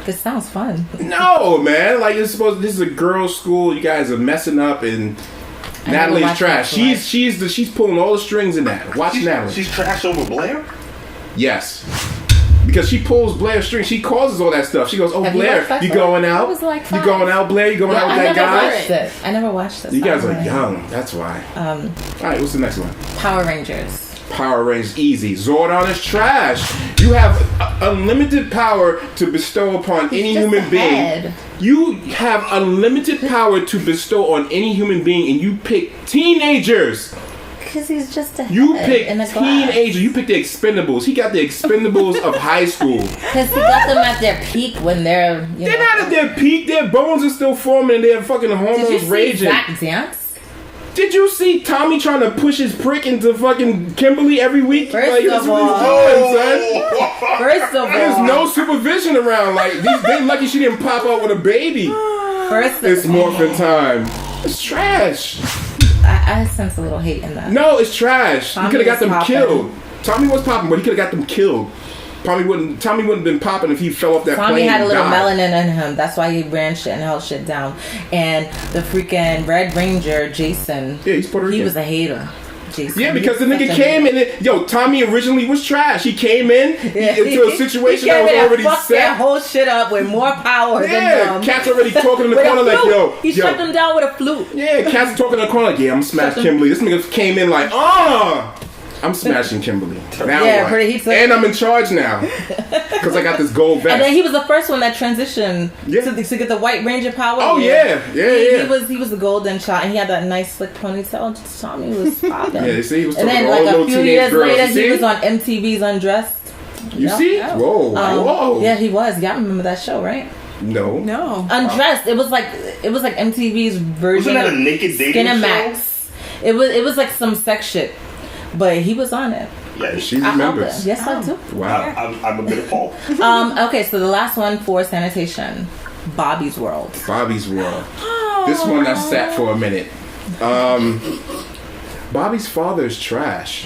This sounds fun. No, man. Like, this is a girls' school. You guys are messing up, and Natalie's trash. She's pulling all the strings in that. Watch Natalie. She's trash over Blair? Yes. Because she pulls Blair's strings. She causes all that stuff. She goes, oh, Blair, you going out? I was like 5. You going out, Blair? You going out with that guy? I never watched this. You guys are young. That's why. All right, what's the next one? Power Rangers. Power Rangers, easy. Zordon is trash. You have unlimited power to bestow upon any human being. You have unlimited power to bestow on any human being, and you pick teenagers. Because he's just a You pick in a teenagers. You pick the Expendables. He got the Expendables of high school. Because he got them at their peak when they're not at their peak. Their bones are still forming, and their fucking hormones raging. Zack dance? Did you see Tommy trying to push his prick into fucking Kimberly every week? First of all, there's no supervision around. Like, they lucky she didn't pop out with a baby. It's morphin' time. It's trash. I sense a little hate in that. No, it's trash. Tommy You could have got them killed. Poppin'. Tommy was popping, but he could have got them killed. Tommy wouldn't have been popping if he fell off that plane. Tommy had a little died. melanin in him. That's why he ran shit and held shit down. And the freaking Red Ranger, Jason. Yeah, he's Puerto Rican. He was a hater. Jason. Yeah, because the nigga came in. Tommy originally was trash. He came in into a situation that was already set. That whole shit up with more power than them. Cat's already talking in the corner like, He shut them down with a flute. Yeah, Cat's talking in the corner like, yeah, I'm smashing Kimberly. This nigga came in like, I'm smashing Kimberly. Now what? And I'm in charge now. Because I got this gold vest. And then he was the first one that transitioned to get the White Ranger power. Oh, yeah. He was the golden child. And he had that nice slick ponytail. Tommy was popping. Yeah, see, he was and talking then to all like a few years later, he was on MTV's Undressed. You see? Whoa. Yeah, he was. Y'all remember that show, right? No. Undressed. It was like MTV's version Wasn't that of a naked dating Skin and show? Max. It was like some sex shit. But he was on it. Yeah, she remembers. Yes, I do. Wow. I'm a bit appalled. Okay, so the last one for Sanitation, Bobby's World. Bobby's World. This one I sat for a minute. Bobby's father is trash.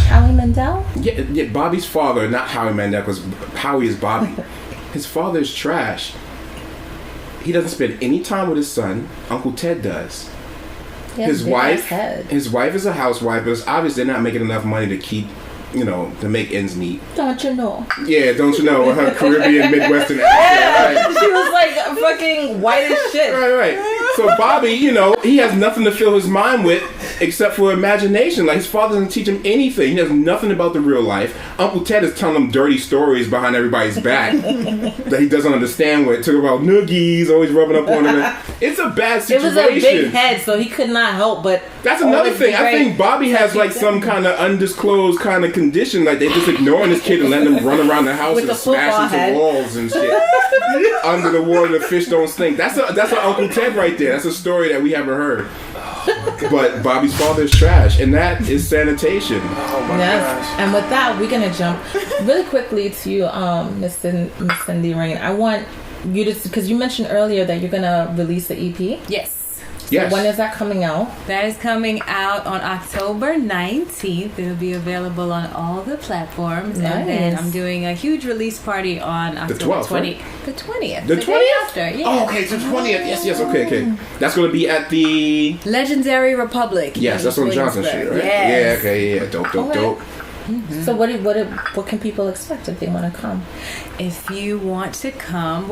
Howie Mandel? Yeah, Bobby's father, not Howie Mandel, because Howie is Bobby. His father is trash. He doesn't spend any time with his son. Uncle Ted does. His wife is a housewife, but it's obvious they're not making enough money to keep, to make ends meet. Don't you know? Yeah, don't you know? Her Caribbean Midwestern accent. Right. She was like fucking white as shit. Right. So Bobby, he has nothing to fill his mind with, except for imagination. Like, his father doesn't teach him anything. He knows nothing about the real life. Uncle Ted is telling him dirty stories behind everybody's back that he doesn't understand. What talk about noogies, always rubbing up on him. It's a bad situation. It was a big head, so he could not help but. That's another thing. I think Bobby has like some kind of undisclosed kind of condition. Like, they just ignoring this kid and letting him run around the house and smash into walls and shit. Under the water, the fish don't stink. That's an Uncle Ted right there. That's a story that we haven't heard. But Bobby's father is trash, and that is Sanitation. Oh my gosh. And with that, we're gonna jump really quickly to Miss Cindy Rainne. I want you to, because you mentioned earlier that you're gonna release the EP. Yes. Yes. So when is that coming out? That is coming out on October 19th. It'll be available on all the platforms. Nice. And then I'm doing a huge release party on October 12th, right? The 20th. The 20th? After, yeah. Oh, okay, it's the 20th. Yes, okay. That's going to be at the... Legendary Republic. Yes, that's on Johnson Street, right? Yes. Yeah, okay, yeah. Dope. Mm-hmm. So what can people expect if they want to come? If you want to come,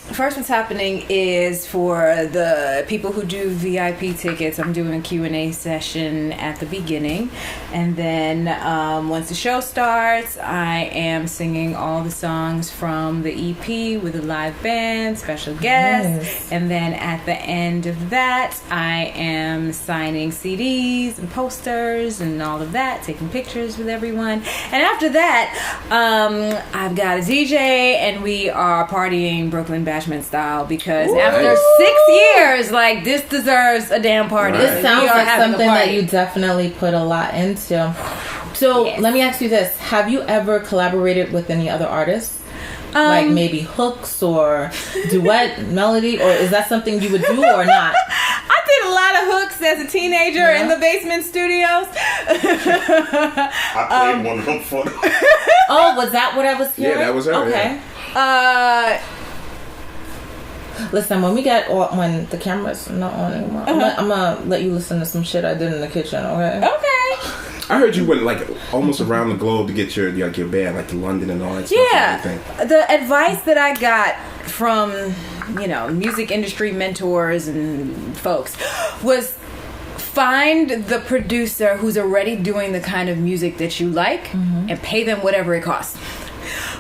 first what's happening is for the people who do VIP tickets, I'm doing a Q&A session at the beginning. And then once the show starts, I am singing all the songs from the EP with a live band, special guests. Nice. And then at the end of that, I am signing CDs and posters and all of that, taking pictures with everyone. And after that, I've got a DJ and we are partying Brooklyn Bashment style, because after 6 years, like, this deserves a damn party. Right. This sounds like something that you definitely put a lot into. So let me ask you this: have you ever collaborated with any other artists? Like maybe hooks or duet melody, or is that something you would do or not? I did a lot of hooks as a teenager in the basement studios. I played one of them for them. Oh, was that what I was hearing? Yeah, that was her. Okay. Yeah. Listen, when the camera's not on anymore, I'm gonna let you listen to some shit I did in the kitchen, okay? Okay. I heard you went like almost around the globe to get your band, like to London and all that stuff. Yeah. And everything. The advice that I got from, music industry mentors and folks was find the producer who's already doing the kind of music that you like and pay them whatever it costs.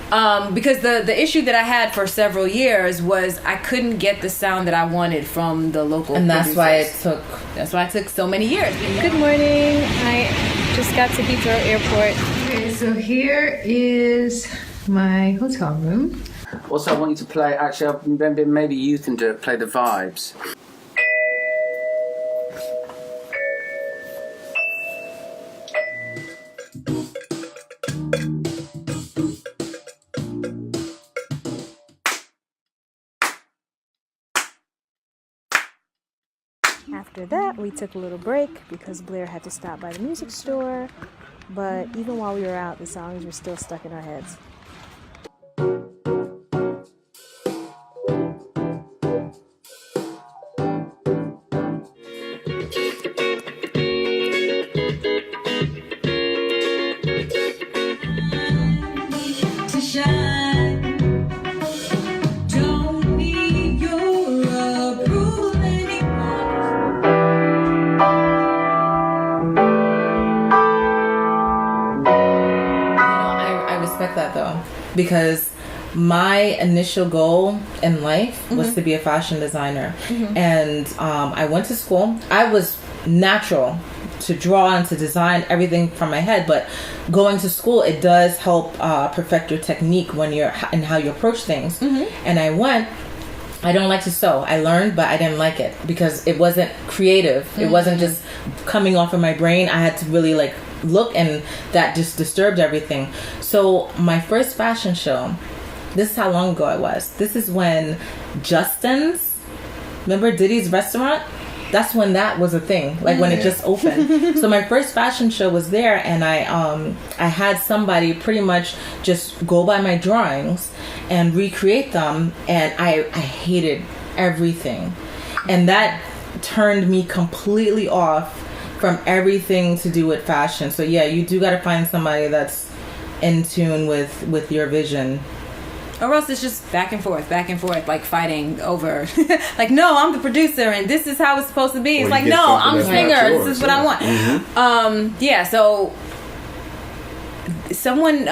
Because the issue that I had for several years was I couldn't get the sound that I wanted from the local producers. That's why it took so many years. Good morning. I just got to Heathrow Airport. Okay, so here is my hotel room. Also, I want you to play, maybe you can do it, play the vibes. After that, we took a little break because Blair had to stop by the music store. But even while we were out, the songs were still stuck in our heads. That though, because my initial goal in life was to be a fashion designer, and I went to school. I was natural to draw and to design everything from my head, but going to school, it does help perfect your technique when you're and how you approach things. And I don't like to sew. I learned, but I didn't like it because it wasn't creative. It wasn't just coming off of my brain. I had to really look, and that just disturbed everything. So my first fashion show, this is how long ago it was. This is when Justin's, remember Diddy's restaurant? That's when that was a thing, when it just opened. So my first fashion show was there, and I had somebody pretty much just go by my drawings and recreate them, and I hated everything. And that turned me completely off from everything to do with fashion. So yeah, you do got to find somebody that's in tune with your vision. Or else it's just back and forth, like fighting over, like, no, I'm the producer and this is how it's supposed to be. It's like, no, I'm the singer. This is what I want. So someone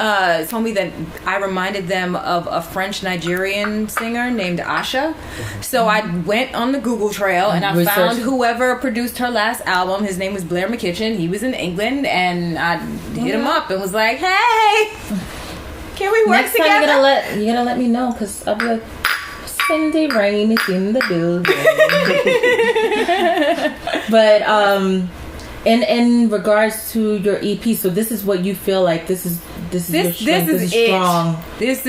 told me that I reminded them of a French Nigerian singer named Asha. So I went on the Google trail and I found whoever produced her last album. His name was Blair McKitchen. He was in England, and I hit him up and was like, hey, can we work together? Next time you gotta let me know, because I'll be like, Cindy Rainne is in the building. But in regards to your EP, so this is what you feel like this is your strength, this is strong. This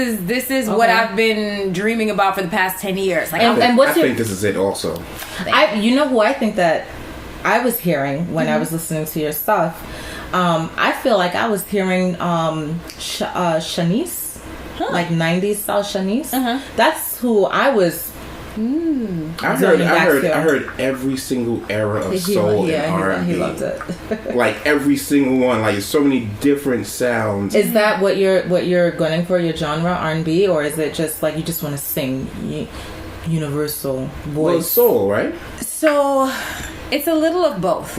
is what I've been dreaming about for the past 10 years. Like, I think this is it also. You know who I think that I was hearing when I was listening to your stuff? I feel like I was hearing Shanice, like 90s style Shanice. That's who I was. I heard every single era of soul and R&B. He loved it. Like every single one, like so many different sounds. Is that what you're going for, your genre, R&B, or is it just like you just want to sing universal voice? Well, soul, right? So it's a little of both.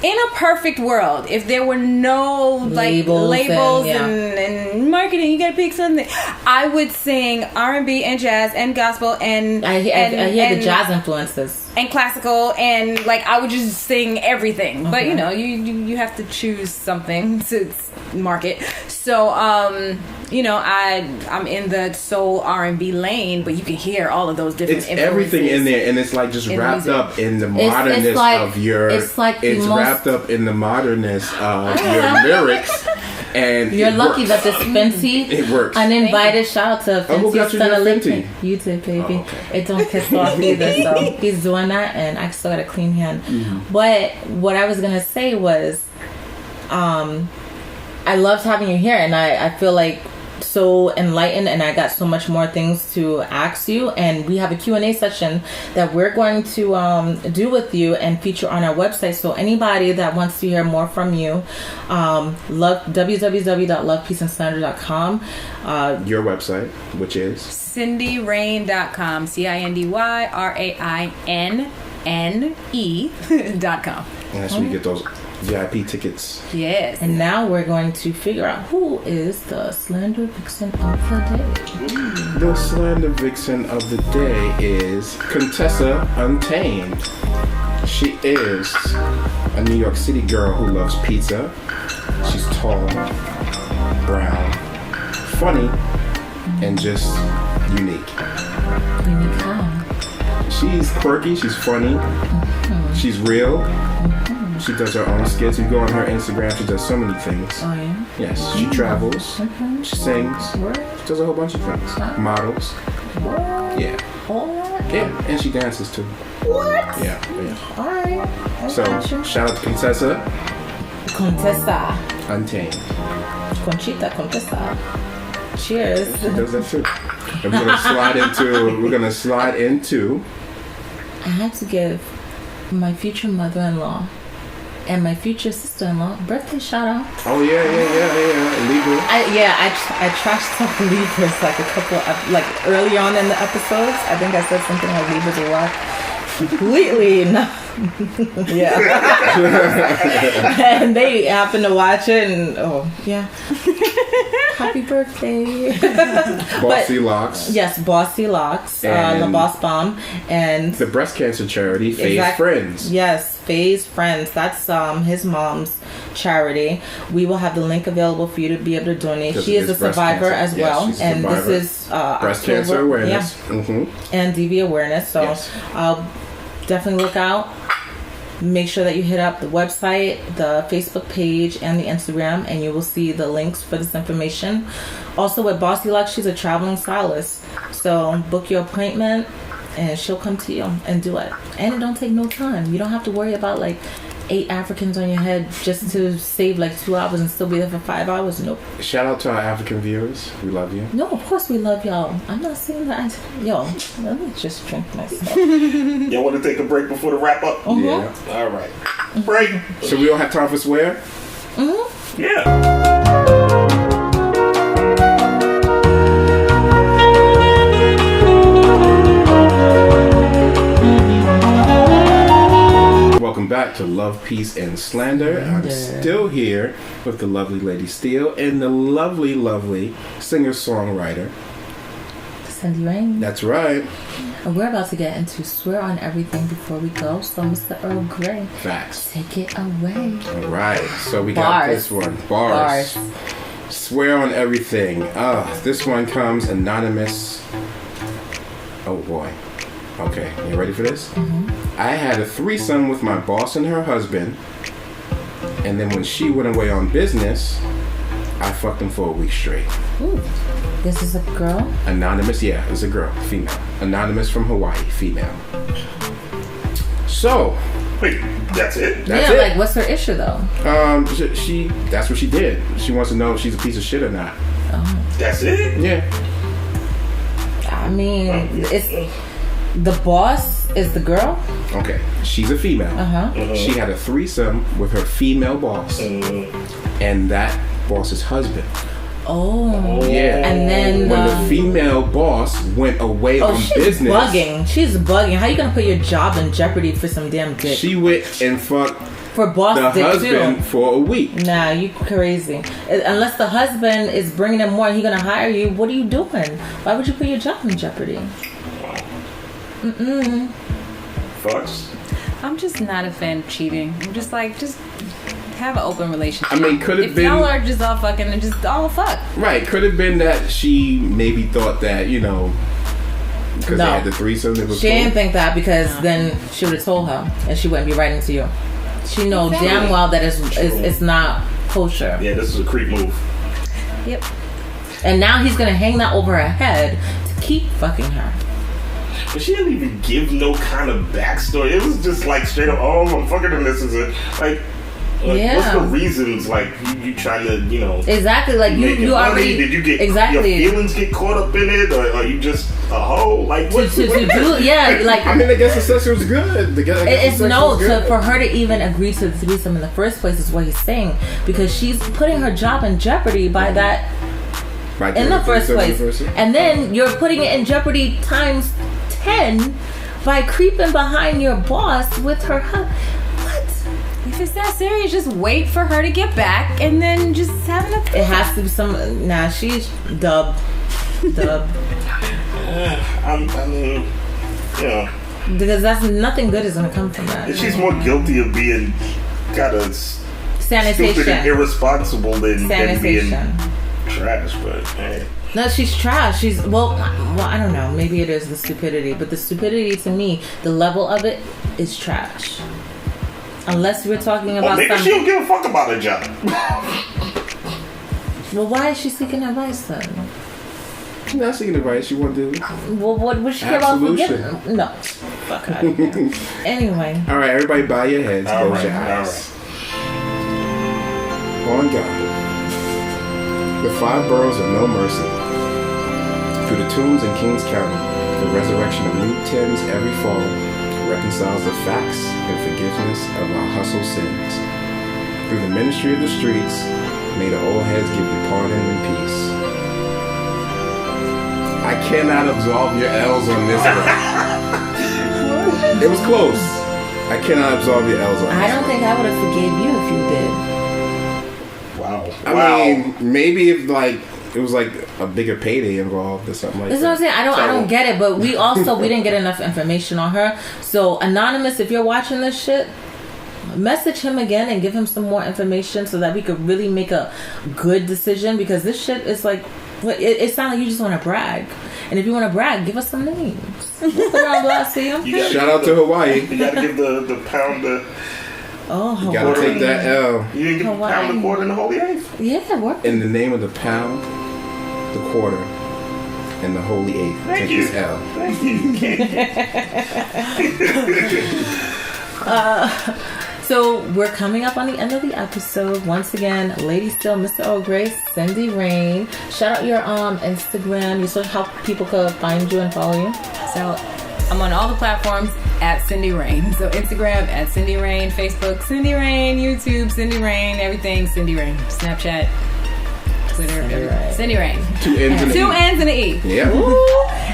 In a perfect world, if there were no like labels and marketing, you gotta pick something, I would sing R&B and jazz and gospel and I hear the jazz influences and classical, and like I would just sing everything. But you know, you have to choose something to market. So you know, I'm in the soul R&B lane, but you can hear all of those different influences. Everything in there, and it's like just wrapped up in the modernness of your. It's wrapped up in the modernness of your lyrics. And you're lucky that this Fenty uninvited shout out to Fenty's son of Lincoln. You did, baby. It don't piss off either. So he's doing that, and I still got a clean hand. But what I was gonna say was, I loved having you here, and I feel like so enlightened, and I got so much more things to ask you, and we have a Q&A session that we're going to do with you and feature on our website. So anybody that wants to hear more from you, www.lovepeaceandslander.com, your website, which is CindyRainne.com, CindyRainne.com. And that's where you get those VIP tickets. Yes. And now we're going to figure out who is the Slander Vixen of the day. The Slander Vixen of the day is Contessa Untamed. She is a New York City girl who loves pizza. She's tall, brown, funny, and just unique. Unique how? She's quirky, she's funny, she's real. She does her own skits. You go on her Instagram, she does so many things. Oh, yeah? Yes, she travels, she sings, she does a whole bunch of things. Models. Yeah. Yeah, and she dances too. What? Yeah. Alright. So, shout out to Contessa Untamed. Contessa. Cheers. She does that too. And we're gonna slide into I have to give my future mother-in-law and my future sister-in-law birthday shout out. Oh yeah, Libra. I trashed up Libras like a couple of, like early on in the episodes. I think I said something like Libras a lot. Completely no. Yeah. And they happened to watch it, and happy birthday. BossyLocs. Yes, BossyLocs, La Boss Bomb, and the breast cancer charity Faye's Friends. Yes, Faye's Friends. That's his mom's charity. We will have the link available for you to be able to donate. She is a survivor as well, and this is breast cancer awareness and DV awareness. So definitely look out. Make sure that you hit up the website, the Facebook page, and the Instagram, and you will see the links for this information. Also, with BossyLocs, she's a traveling stylist. So book your appointment, and she'll come to you and do it. And it don't take no time. You don't have to worry about like 8 Africans on your head just to save like 2 hours and still be there for 5 hours. Nope. Shout out to our African viewers. We love you. No, of course we love y'all. I'm not saying that. Yo, let me just drink myself. Y'all want to take a break before the wrap up? Yeah. All right. Break. So we don't have time for swear? Yeah. back to Love, Peace, and Slander. I'm still here with the lovely LadySteele and the lovely, lovely singer-songwriter Cindy Rainne. That's right. And we're about to get into Swear on Everything before we go. So, Mr. Earl Grey, facts. Take it away. All right. So we got this one. Bars. Swear on Everything. This one comes anonymous. Oh boy. Okay, you ready for this? Mm-hmm. I had a threesome with my boss and her husband, and then when she went away on business, I fucked them for a week straight. Ooh. This is a girl? Anonymous, yeah, it's a girl, female. Anonymous from Hawaii, female. So, wait, that's it? That's it. Like, what's her issue though? She that's what she did. She wants to know if she's a piece of shit or not. Oh. That's it? Yeah. I mean, it's the boss is the girl. Okay, she's a female. She had a threesome with her female boss, and that boss's husband. Oh. Yeah. And then when the female boss went away on business. She's bugging. How you gonna put your job in jeopardy for some damn dick? She went and fucked for boss the dick husband too. for a week. Nah, you crazy. Unless the husband is bringing in more and he gonna hire you, what are you doing? Why would you put your job in jeopardy? Thoughts? I'm just not a fan of cheating. I'm just like, just have an open relationship. I mean, could have been. If y'all are just all fucking and just all fuck. Right, could have been that she maybe thought that, you know, because they had the threesome. It was she didn't think that because then she would have told her and she wouldn't be writing to you. She knows damn well that it's not kosher. Yeah, this is a creep move. Yep. And now he's gonna hang that over her head to keep fucking her. But she didn't even give no kind of backstory. It was just like straight up, oh, I'm fucking him. This is it. Like what's the reasons? Like you trying to, you know? Exactly. Like you already. Did you get your feelings get caught up in it, or are you just a hoe? Like what? Yeah. Like I mean, I guess the sex was good. For her to even agree to the threesome in the first place is what he's saying, because she's putting her job in jeopardy by that. In the first place, and then you're putting it in jeopardy times 10 by creeping behind your boss with her husband. If it's that serious, just wait for her to get back and then just have an affair. It has to be some. Nah, she's dub. I mean, yeah. Because that's nothing good is gonna come from that. She's more guilty of being kind of stupid and irresponsible than being trash. But hey. No, she's trash. She's well, I don't know. Maybe it is the stupidity, but the stupidity to me, the level of it is trash. Unless we're talking about maybe she don't give a fuck about her job. Well, why is she seeking advice then? She's not seeking advice. She wanted to. Well, what would she care about forgetting? No. Fuck out of here. Anyway. All right, everybody, bow your heads, close your eyes. On God, the 5 boroughs of no mercy, through the tombs in Kings County, the resurrection of new Thames every fall reconciles the facts and forgiveness of our hustle sins. Through the ministry of the streets, may the old heads give you pardon and peace. I cannot absolve your L's on this one. It was close. I cannot absolve your L's on this one. I don't think I would have forgave you if you did. Wow. I mean, maybe if it was like a bigger payday involved or something like that. That's what I'm saying. I don't get it, but we didn't get enough information on her. So Anonymous, if you're watching this shit, message him again and give him some more information so that we could really make a good decision, because this shit is like, it sounds like you just want to brag. And if you want to brag, give us some names. Shout out to Hawaii. You gotta give the pound the. Oh, you gotta take that L. You didn't give the pound, the quarter, and the holy eighth? Yeah, what? In the name of the pound, the quarter, and the holy eighth. Thank you. This L. Thank you. So we're coming up on the end of the episode. Once again, LadySteele, Mr. Earl Grey, Cindy Rainne. Shout out your Instagram. You said how people could find you and follow you. So I'm on all the platforms at Cindy Rainne. So Instagram at Cindy Rainne, Facebook Cindy Rainne, YouTube Cindy Rainne, everything Cindy Rainne, Snapchat, Twitter, Cindy Rainne. 2 N's and 2 N's and an E. Yeah.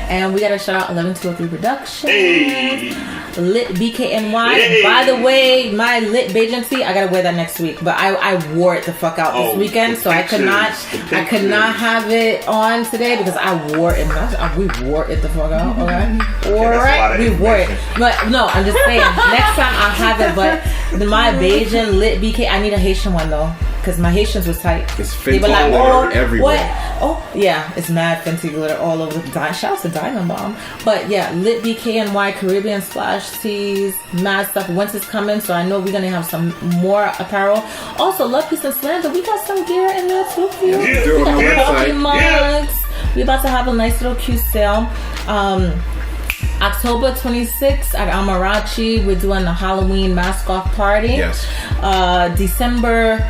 And we got to shout out 11203 Productions. Hey. Lit BKNY. Hey. By the way, my lit agency, I gotta wear that next week. But I wore it the fuck out this weekend, so I could not have it on today because I wore it. We wore it the fuck out. Okay, alright, we wore it. But no, I'm just saying. Next time I'll have it. But my Bajan lit BK, I need a Haitian one though. Because my Haitians was tight. It's Fenty glitter everywhere. What? Oh, yeah. It's mad Fenty glitter all over. Shout out to Diamond Bomb. But yeah, Lit BKNY, Caribbean Splash Tees, mad stuff. Once it's coming, so I know we're going to have some more apparel. Also, Love, Peace, and Slander. We got some gear in there too for you. Yeah, we got coffee mugs. Yeah. We're about to have a nice little cute sale. October 26th at Amarachi, we're doing the Halloween mask off party. Yes. December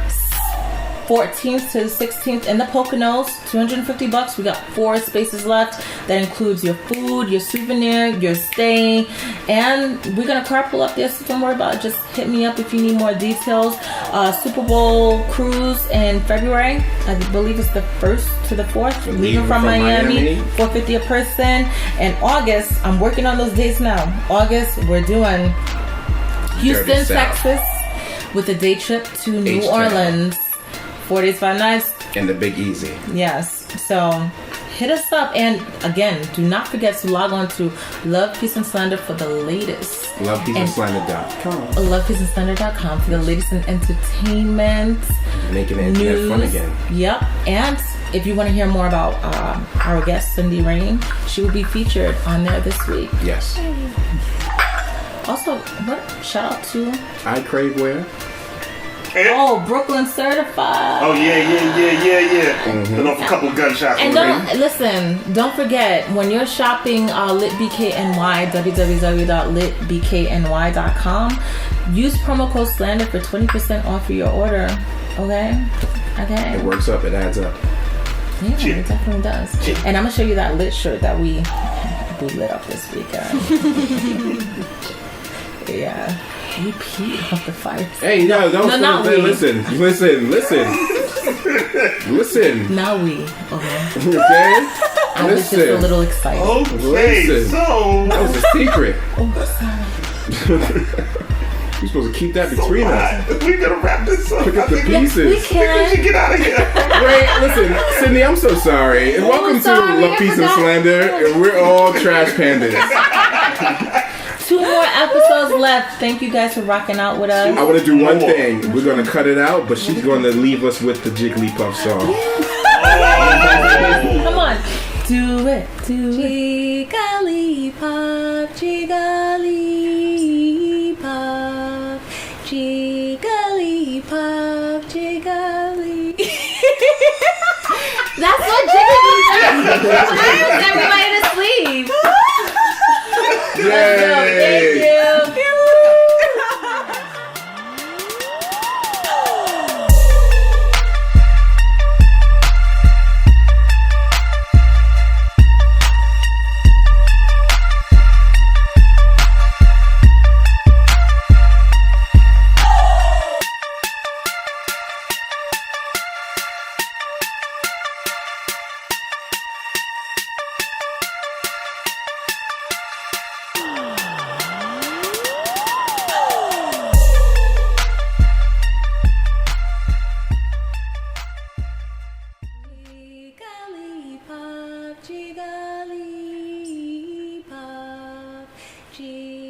14th to the 16th in the Poconos, $250. We got 4 spaces left. That includes your food, your souvenir, your stay, and we're gonna carpool up there, so don't worry about it. Just hit me up if you need more details. Super Bowl cruise in February, I believe it's the 1st to the 4th, leaving from Miami, $450 a person. And August, I'm working on those dates now. August, we're doing Houston, Texas, with a day trip to New Orleans. 4 days, 5 nights. And the Big Easy. Yes. So hit us up. And again, do not forget to log on to Love, Peace, and Slander for the latest. LovePeaceAndSlander.com. LovePeaceAndSlander.com for the latest in entertainment. Making it news, fun again. Yep. And if you want to hear more about our guest, Cindy Rainne, she will be featured on there this week. Yes. Also, shout out to Icravewear. Oh, Brooklyn certified. Oh yeah. Put off a couple gunshots. And don't forget, when you're shopping Lit BKNY, www.litbkny.com, use promo code Slander for 20% off of your order. Okay. It works up. It adds up. Yeah, it definitely does. And I'm gonna show you that lit shirt that we lit up this weekend. Yeah. You peed off the fire. Hey, no, don't listen. Listen. Now we. Okay. Okay? I was just a little excited. Okay, so that was a secret. Oh, sorry. You're supposed to keep that between us. We gotta wrap this up. Pick up the pieces. We can. Get out of here. Wait, listen, Sydney, I'm so sorry. And welcome to Love, Peace, and Slander. And we're all trash pandas. 2 more episodes left. Thank you guys for rocking out with us. I want to do one thing. We're going to cut it out, but she's going to leave us with the Jigglypuff song. Come on. Do it. Jigglypuff, Jigglypuff, Jigglypuff, Jiggly. That's what Jigglypuff does. Everybody to sleep. Yay! Thank you. Jigglypuff, Jigglypuff, Jigglypuff.